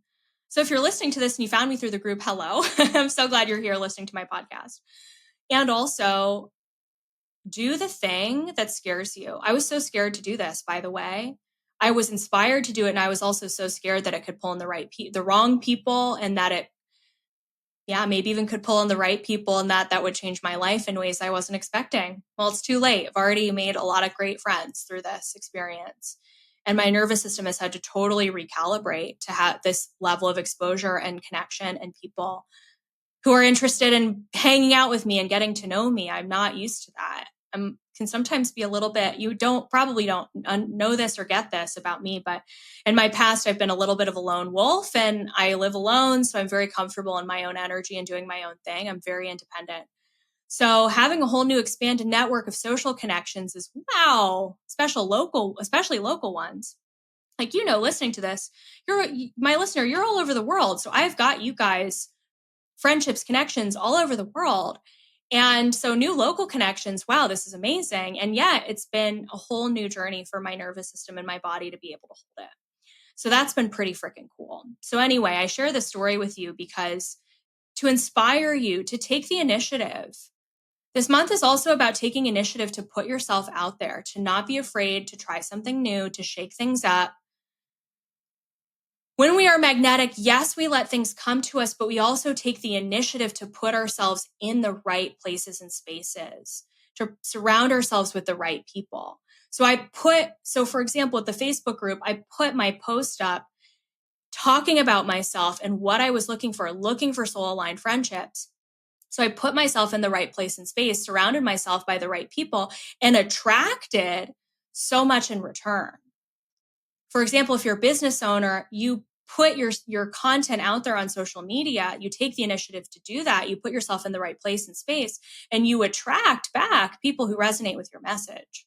So if you're listening to this and you found me through the group, hello. I'm so glad you're here listening to my podcast. And also do the thing that scares you. I was so scared to do this, by the way. I was inspired to do it. And I was also so scared that it could pull in the wrong people and that it, maybe even could pull in the right people and that would change my life in ways I wasn't expecting. Well, it's too late. I've already made a lot of great friends through this experience. And my nervous system has had to totally recalibrate to have this level of exposure and connection and people who are interested in hanging out with me and getting to know me. I'm not used to that. I can sometimes be a little bit, you probably don't know this or get this about me, but in my past, I've been a little bit of a lone wolf and I live alone. So I'm very comfortable in my own energy and doing my own thing. I'm very independent. So having a whole new expanded network of social connections is wow, especially local ones. Like, listening to this, you're my listener, you're all over the world. So I've got you guys, friendships, connections all over the world. And so new local connections, wow, this is amazing. And yet it's been a whole new journey for my nervous system and my body to be able to hold it. So that's been pretty freaking cool. So anyway, I share this story with you because to inspire you to take the initiative. This month is also about taking initiative to put yourself out there, to not be afraid to try something new, to shake things up. When we are magnetic, yes, we let things come to us, but we also take the initiative to put ourselves in the right places and spaces, to surround ourselves with the right people. So for example, with the Facebook group, I put my post up talking about myself and what I was looking for soul aligned friendships. So I put myself in the right place and space, surrounded myself by the right people, and attracted so much in return. For example, if you're a business owner, you put your content out there on social media, you take the initiative to do that, you put yourself in the right place and space, and you attract back people who resonate with your message.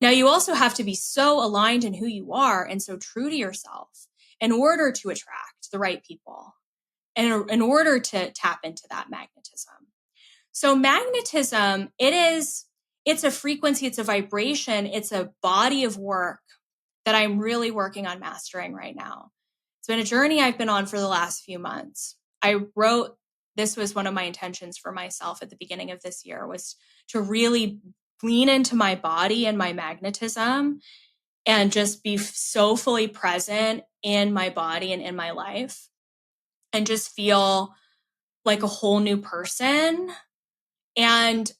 Now, you also have to be so aligned in who you are and so true to yourself in order to attract the right people and in order to tap into that magnetism. So magnetism, it's a frequency, it's a vibration, it's a body of work that I'm really working on mastering right now. It's been a journey I've been on for the last few months. This was one of my intentions for myself at the beginning of this year, was to really lean into my body and my magnetism and just be so fully present in my body and in my life and just feel like a whole new person. And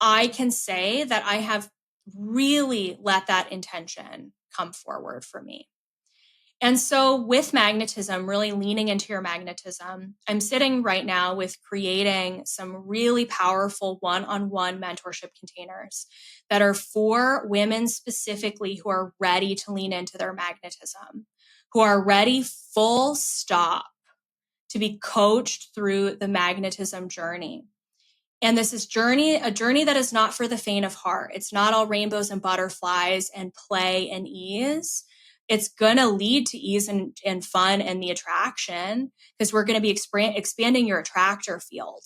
I can say that I have really let that intention come forward for me. And so with magnetism, really leaning into your magnetism, I'm sitting right now with creating some really powerful one-on-one mentorship containers that are for women specifically who are ready to lean into their magnetism, who are ready full stop to be coached through the magnetism journey. And this is a journey that is not for the faint of heart. It's not all rainbows and butterflies and play and ease. It's going to lead to ease and fun and the attraction, because we're going to be expanding your attractor field.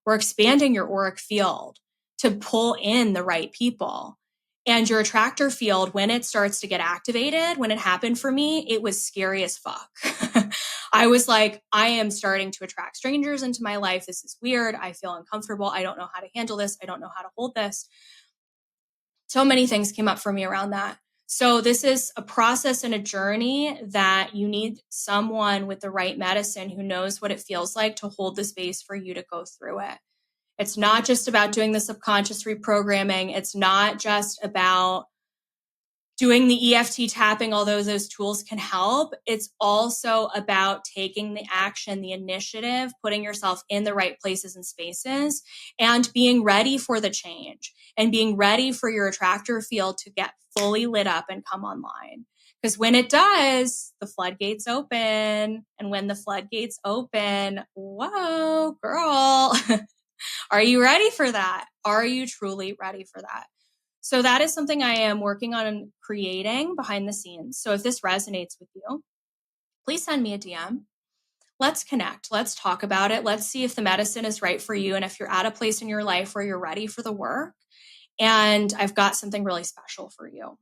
We're expanding your auric field to pull in the right people. And your attractor field, when it starts to get activated, when it happened for me, it was scary as fuck. I was like, I am starting to attract strangers into my life. This is weird. I feel uncomfortable. I don't know how to handle this. I don't know how to hold this. So many things came up for me around that. So this is a process and a journey that you need someone with the right medicine who knows what it feels like to hold the space for you to go through it. It's not just about doing the subconscious reprogramming. It's not just about doing the EFT tapping, although those tools can help. It's also about taking the action, the initiative, putting yourself in the right places and spaces, and being ready for the change and being ready for your attractor field to get fully lit up and come online. Because when it does, the floodgates open. And when the floodgates open, whoa, girl, are you ready for that? Are you truly ready for that? So that is something I am working on creating behind the scenes. So if this resonates with you, please send me a DM. Let's connect. Let's talk about it. Let's see if the medicine is right for you and if you're at a place in your life where you're ready for the work. And I've got something really special for you.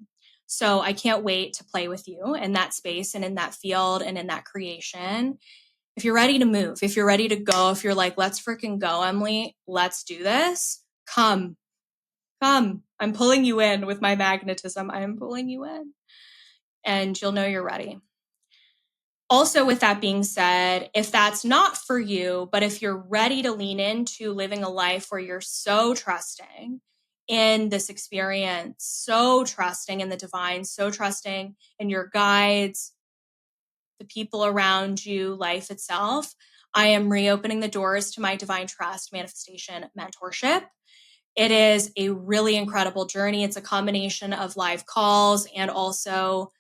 So I can't wait to play with you in that space and in that field and in that creation. If you're ready to move, if you're ready to go, if you're like, let's freaking go, Emily, let's do this. Come. I'm pulling you in with my magnetism. I am pulling you in, and you'll know you're ready. Also, with that being said, if that's not for you, but if you're ready to lean into living a life where you're so trusting in this experience, so trusting in the divine, so trusting in your guides, the people around you, life itself, I am reopening the doors to my Divine Trust Manifestation Mentorship. It is a really incredible journey. It's a combination of live calls and also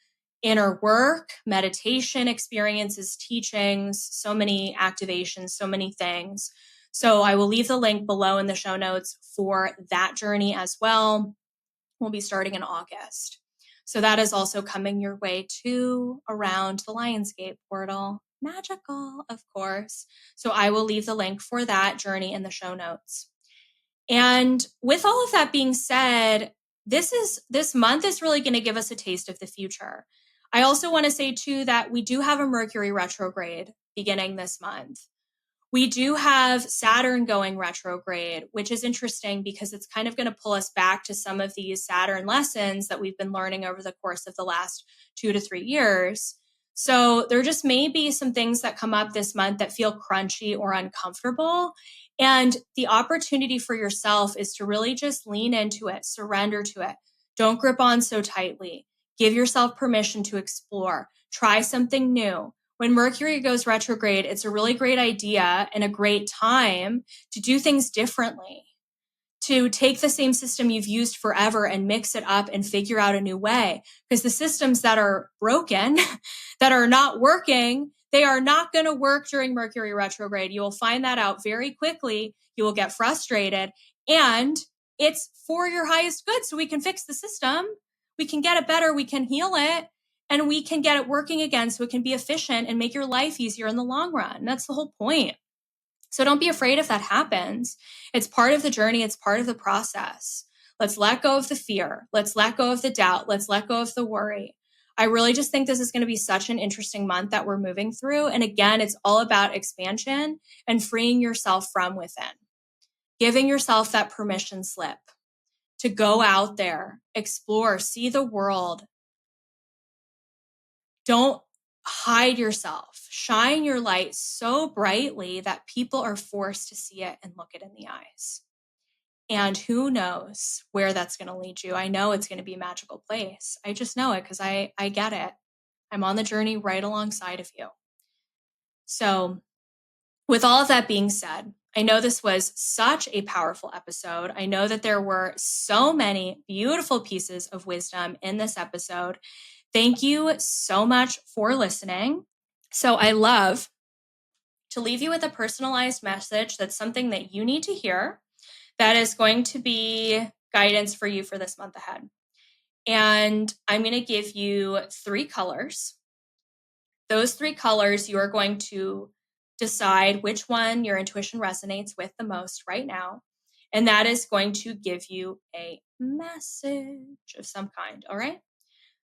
inner work, meditation experiences, teachings, so many activations, so many things. So I will leave the link below in the show notes for that journey as well. We'll be starting in August. So that is also coming your way too, around the Lionsgate portal. Magical, of course. So I will leave the link for that journey in the show notes. And with all of that being said, this month is really going to give us a taste of the future. I also want to say too that we do have a Mercury retrograde beginning this month. We do have Saturn going retrograde, which is interesting because it's kind of going to pull us back to some of these Saturn lessons that we've been learning over the course of the last 2 to 3 years. So there just may be some things that come up this month that feel crunchy or uncomfortable. And the opportunity for yourself is to really just lean into it, surrender to it. Don't grip on so tightly. Give yourself permission to explore. Try something new. When Mercury goes retrograde, it's a really great idea and a great time to do things differently, to take the same system you've used forever and mix it up and figure out a new way. Because the systems that are broken, that are not working, they are not going to work during Mercury retrograde. You will find that out very quickly. You will get frustrated, and it's for your highest good. So we can fix the system. We can get it better. We can heal it, and we can get it working again so it can be efficient and make your life easier in the long run. That's the whole point. So don't be afraid if that happens. It's part of the journey. It's part of the process. Let's let go of the fear. Let's let go of the doubt. Let's let go of the worry. I really just think this is going to be such an interesting month that we're moving through. And again, it's all about expansion and freeing yourself from within, giving yourself that permission slip to go out there, explore, see the world. Don't hide yourself. Shine your light so brightly that people are forced to see it and look it in the eyes. And who knows where that's going to lead you. I know it's going to be a magical place. I just know it because I get it. I'm on the journey right alongside of you. So with all of that being said, I know this was such a powerful episode. I know that there were so many beautiful pieces of wisdom in this episode. Thank you so much for listening. So I love to leave you with a personalized message that's something that you need to hear that is going to be guidance for you for this month ahead. And I'm going to give you 3 colors. Those 3 colors, you are going to decide which one your intuition resonates with the most right now. And that is going to give you a message of some kind. All right.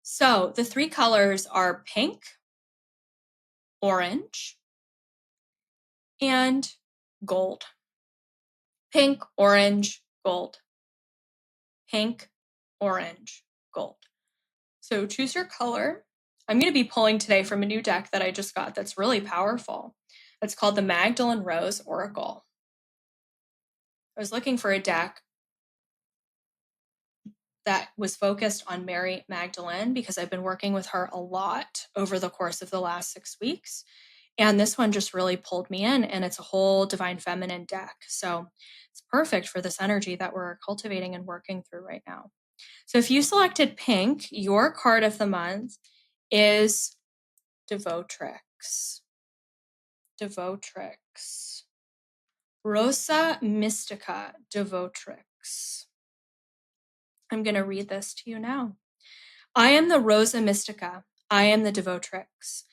So the 3 colors are pink, orange, and gold. Pink, orange, gold. Pink, orange, gold. So choose your color. I'm going to be pulling today from a new deck that I just got that's really powerful. It's called the Magdalene Rose Oracle. I was looking for a deck that was focused on Mary Magdalene because I've been working with her a lot over the course of the last 6 weeks. And this one just really pulled me in, and it's a whole divine feminine deck. So it's perfect for this energy that we're cultivating and working through right now. So if you selected pink, your card of the month is Devotrix. Devotrix. Rosa Mystica Devotrix. I'm going to read this to you now. I am the Rosa Mystica. I am the Devotrix.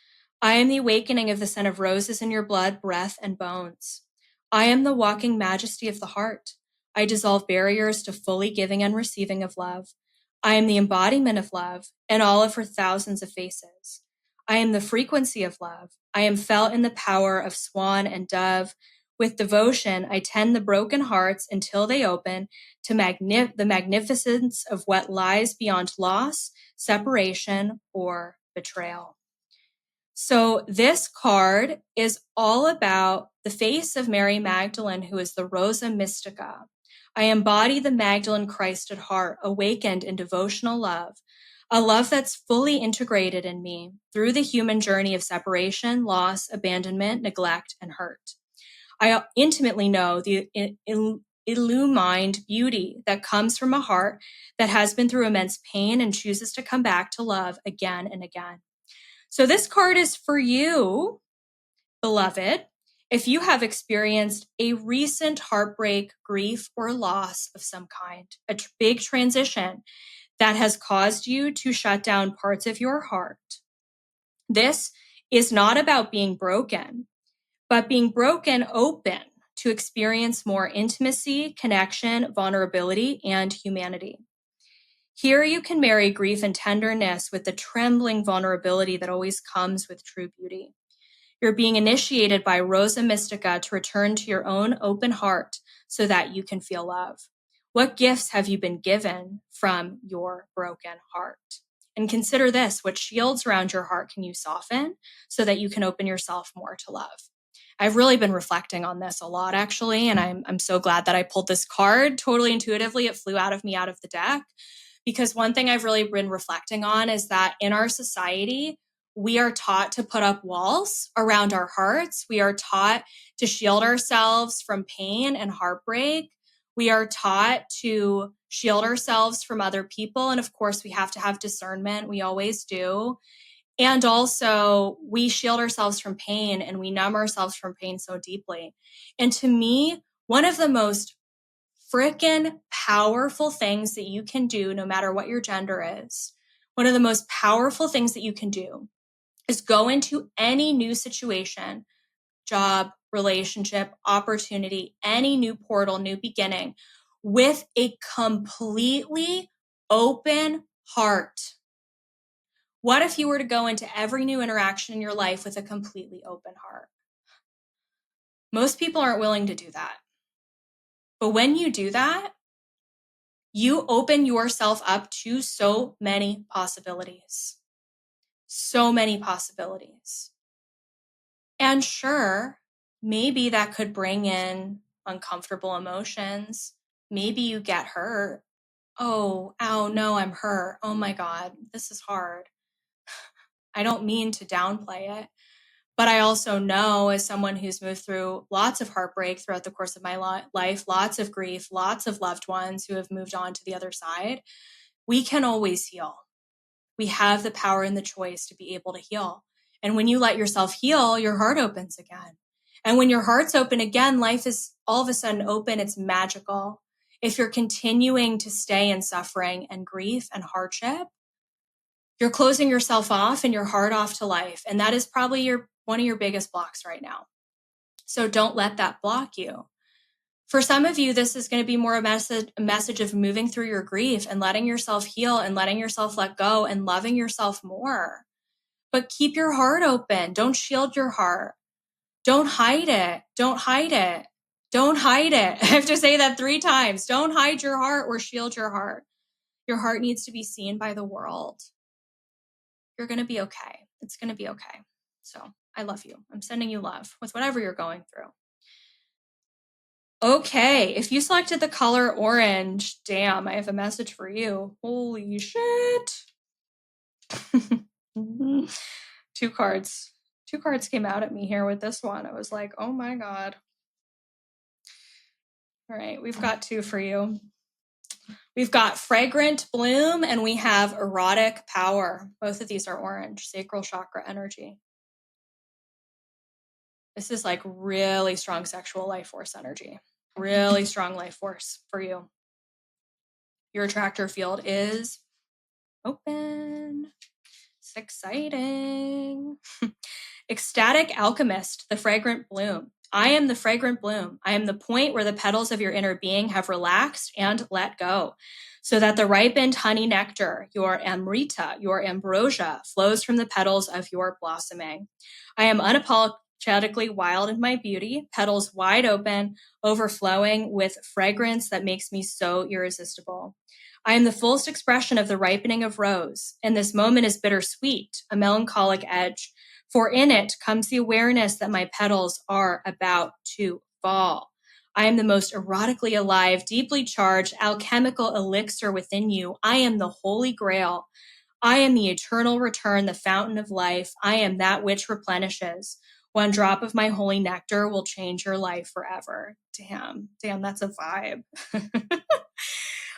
I am the awakening of the scent of roses in your blood, breath, and bones. I am the walking majesty of the heart. I dissolve barriers to fully giving and receiving of love. I am the embodiment of love in all of her thousands of faces. I am the frequency of love. I am felt in the power of swan and dove. With devotion, I tend the broken hearts until they open to the magnificence of what lies beyond loss, separation, or betrayal. So this card is all about the face of Mary Magdalene, who is the Rosa Mystica. I embody the Magdalene Christ at heart, awakened in devotional love, a love that's fully integrated in me through the human journey of separation, loss, abandonment, neglect, and hurt. I intimately know the illumined beauty that comes from a heart that has been through immense pain and chooses to come back to love again and again. So this card is for you, beloved, if you have experienced a recent heartbreak, grief, or loss of some kind, a big transition that has caused you to shut down parts of your heart. This is not about being broken, but being broken open to experience more intimacy, connection, vulnerability, and humanity. Here you can marry grief and tenderness with the trembling vulnerability that always comes with true beauty. You're being initiated by Rosa Mystica to return to your own open heart so that you can feel love. What gifts have you been given from your broken heart? And consider this, what shields around your heart can you soften so that you can open yourself more to love? I've really been reflecting on this a lot, actually, and I'm so glad that I pulled this card totally intuitively. It flew out of me out of the deck, because one thing I've really been reflecting on is that in our society, we are taught to put up walls around our hearts. We are taught to shield ourselves from pain and heartbreak. We are taught to shield ourselves from other people. And of course, we have to have discernment. We always do. And also, we shield ourselves from pain and we numb ourselves from pain so deeply. And to me, one of the most freaking powerful things that you can do, no matter what your gender is, one of the most powerful things that you can do is go into any new situation, job, relationship, opportunity, any new portal, new beginning, with a completely open heart. What if you were to go into every new interaction in your life with a completely open heart? Most people aren't willing to do that. But when you do that, you open yourself up to so many possibilities. So many possibilities. And sure, maybe that could bring in uncomfortable emotions. Maybe you get hurt. Oh, ow, no, I'm hurt. Oh my God, this is hard. I don't mean to downplay it, but I also know, as someone who's moved through lots of heartbreak throughout the course of my life, lots of grief, lots of loved ones who have moved on to the other side, we can always heal. We have the power and the choice to be able to heal. And when you let yourself heal, your heart opens again. And when your heart's open again, life is all of a sudden open. It's magical. If you're continuing to stay in suffering and grief and hardship, you're closing yourself off and your heart off to life. And that is probably one of your biggest blocks right now. So don't let that block you. For some of you, this is going to be more a message of moving through your grief and letting yourself heal and letting yourself let go and loving yourself more. But keep your heart open. Don't shield your heart. Don't hide it. Don't hide it. Don't hide it. I have to say that 3 times. Don't hide your heart or shield your heart. Your heart needs to be seen by the world. You're going to be okay. It's going to be okay. So I love you. I'm sending you love with whatever you're going through. Okay, if you selected the color orange, damn, I have a message for you. Holy shit. 2 cards. 2 cards came out at me here with this one. I was like, oh my God. All right, we've got 2 for you. We've got fragrant bloom and we have erotic power. Both of these are orange, sacral chakra energy. This is like really strong sexual life force energy. Really strong life force for you. Your attractor field is open. It's exciting. Ecstatic alchemist, the fragrant bloom. I am the fragrant bloom. I am the point where the petals of your inner being have relaxed and let go, so that the ripened honey nectar, your amrita, your ambrosia, flows from the petals of your blossoming. I am unapologetically wild in my beauty, petals wide open, overflowing with fragrance that makes me so irresistible. I am the fullest expression of the ripening of rose, and this moment is bittersweet, a melancholic edge, for in it comes the awareness that my petals are about to fall. I am the most erotically alive, deeply charged, alchemical elixir within you. I am the holy grail. I am the eternal return, the fountain of life. I am that which replenishes. One drop of my holy nectar will change your life forever. Damn, that's a vibe.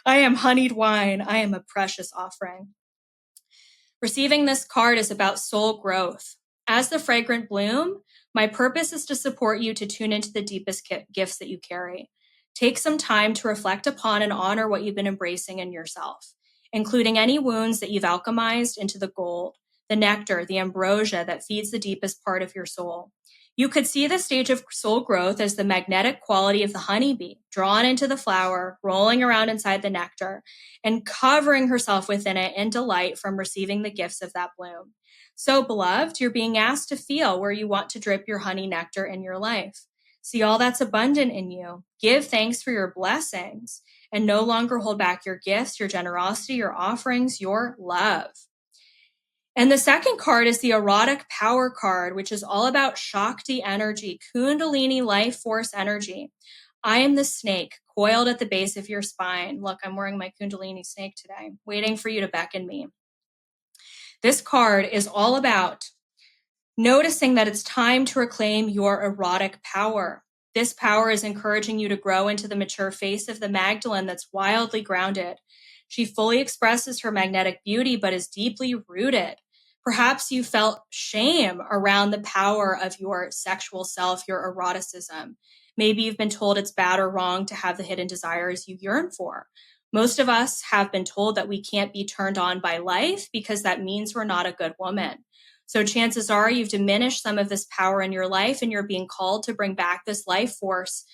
I am honeyed wine. I am a precious offering. Receiving this card is about soul growth. As the fragrant bloom, my purpose is to support you to tune into the deepest gifts that you carry. Take some time to reflect upon and honor what you've been embracing in yourself, including any wounds that you've alchemized into the gold, the nectar, the ambrosia that feeds the deepest part of your soul. You could see the stage of soul growth as the magnetic quality of the honeybee, drawn into the flower, rolling around inside the nectar, and covering herself within it in delight from receiving the gifts of that bloom. So, beloved, you're being asked to feel where you want to drip your honey nectar in your life. See all that's abundant in you. Give thanks for your blessings and no longer hold back your gifts, your generosity, your offerings, your love. And the second card is the erotic power card, which is all about Shakti energy, Kundalini life force energy. I am the snake coiled at the base of your spine. Look, I'm wearing my Kundalini snake today, waiting for you to beckon me. This card is all about noticing that it's time to reclaim your erotic power. This power is encouraging you to grow into the mature face of the Magdalene that's wildly grounded. She fully expresses her magnetic beauty, but is deeply rooted. Perhaps you felt shame around the power of your sexual self, your eroticism. Maybe you've been told it's bad or wrong to have the hidden desires you yearn for. Most of us have been told that we can't be turned on by life because that means we're not a good woman. So chances are you've diminished some of this power in your life, and you're being called to bring back this life force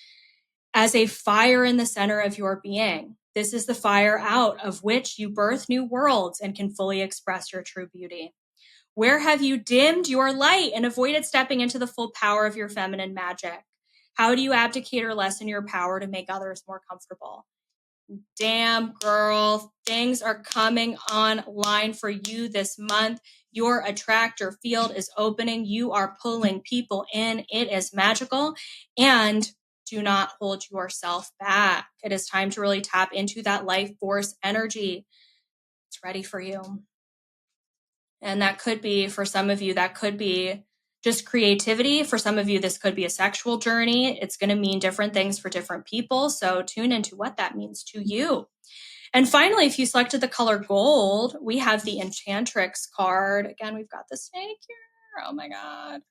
as a fire in the center of your being. This is the fire out of which you birth new worlds and can fully express your true beauty. Where have you dimmed your light and avoided stepping into the full power of your feminine magic? How do you abdicate or lessen your power to make others more comfortable? Damn, girl, things are coming online for you this month. Your attractor field is opening. You are pulling people in. It is magical. And do not hold yourself back. It is time to really tap into that life force energy. It's ready for you. And that could be, for some of you, that could be just creativity. For some of you, this could be a sexual journey. It's going to mean different things for different people. So tune into what that means to you. And finally, if you selected the color gold, we have the Enchantrix card. Again, we've got the snake here. Oh my God.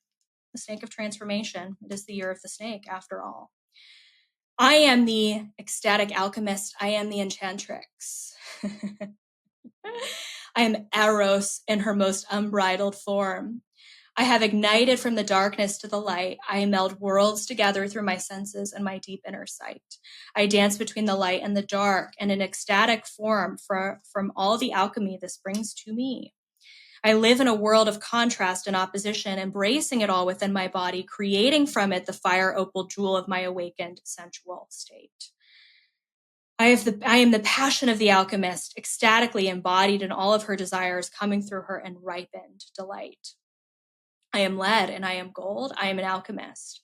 The snake of transformation. It is the year of the snake, after all. I am the ecstatic alchemist. I am the Enchantrix. I am Eros in her most unbridled form. I have ignited from the darkness to the light. I meld worlds together through my senses and my deep inner sight. I dance between the light and the dark, and in ecstatic form from all the alchemy this brings to me. I live in a world of contrast and opposition, embracing it all within my body, creating from it the fire opal jewel of my awakened sensual state. I am the passion of the alchemist, ecstatically embodied in all of her desires, coming through her in ripened delight. I am lead and I am gold. I am an alchemist.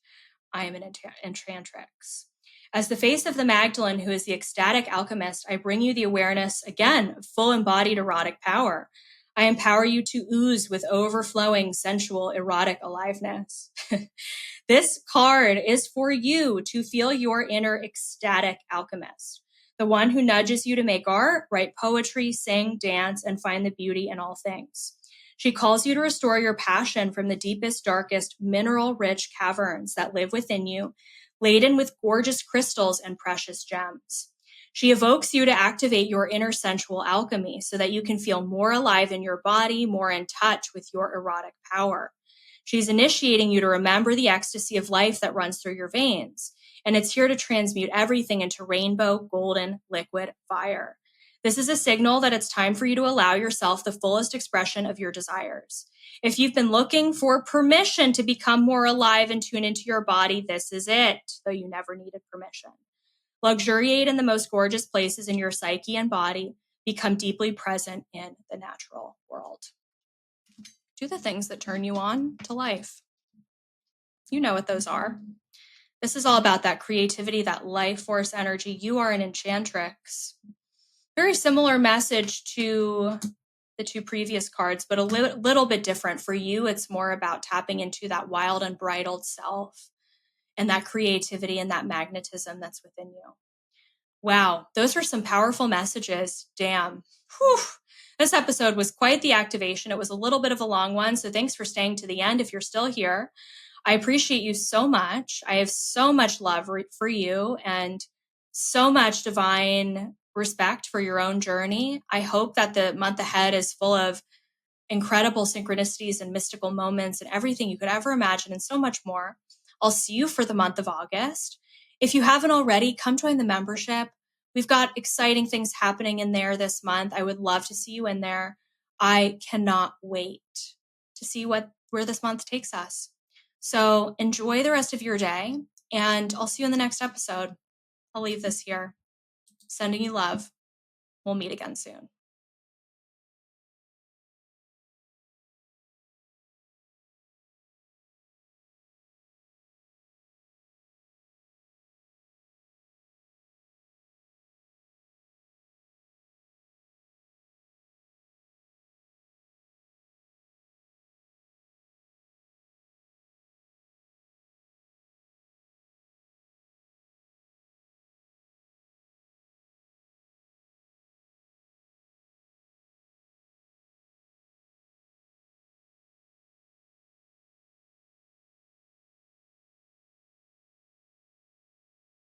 I am an enchantrix. As the face of the Magdalene, who is the ecstatic alchemist, I bring you the awareness, again, of full embodied erotic power. I empower you to ooze with overflowing sensual erotic aliveness. This card is for you to feel your inner ecstatic alchemist, the one who nudges you to make art, write poetry, sing, dance, and find the beauty in all things. She calls you to restore your passion from the deepest, darkest, mineral-rich caverns that live within you, laden with gorgeous crystals and precious gems. She evokes you to activate your inner sensual alchemy so that you can feel more alive in your body, more in touch with your erotic power. She's initiating you to remember the ecstasy of life that runs through your veins, and it's here to transmute everything into rainbow, golden, liquid fire. This is a signal that it's time for you to allow yourself the fullest expression of your desires. If you've been looking for permission to become more alive and tune into your body, this is it, though you never needed permission. Luxuriate in the most gorgeous places in your psyche and body. Become deeply present in the natural world. Do the things that turn you on to life. You know what those are. This is all about that creativity, that life force energy. You are an enchantrix. Very similar message to the two previous cards, but a little bit different. For you, it's more about tapping into that wild and bridled self and that creativity and that magnetism that's within you. Wow, those are some powerful messages. Damn. Whew. This episode was quite the activation. It was a little bit of a long one, so thanks for staying to the end if you're still here. I appreciate you so much. I have so much love for you and so much divine respect for your own journey. I hope that the month ahead is full of incredible synchronicities and mystical moments and everything you could ever imagine and so much more. I'll see you for the month of August. If you haven't already, come join the membership. We've got exciting things happening in there this month. I would love to see you in there. I cannot wait to see where this month takes us. So enjoy the rest of your day, and I'll see you in the next episode. I'll leave this here. Sending you love. We'll meet again soon.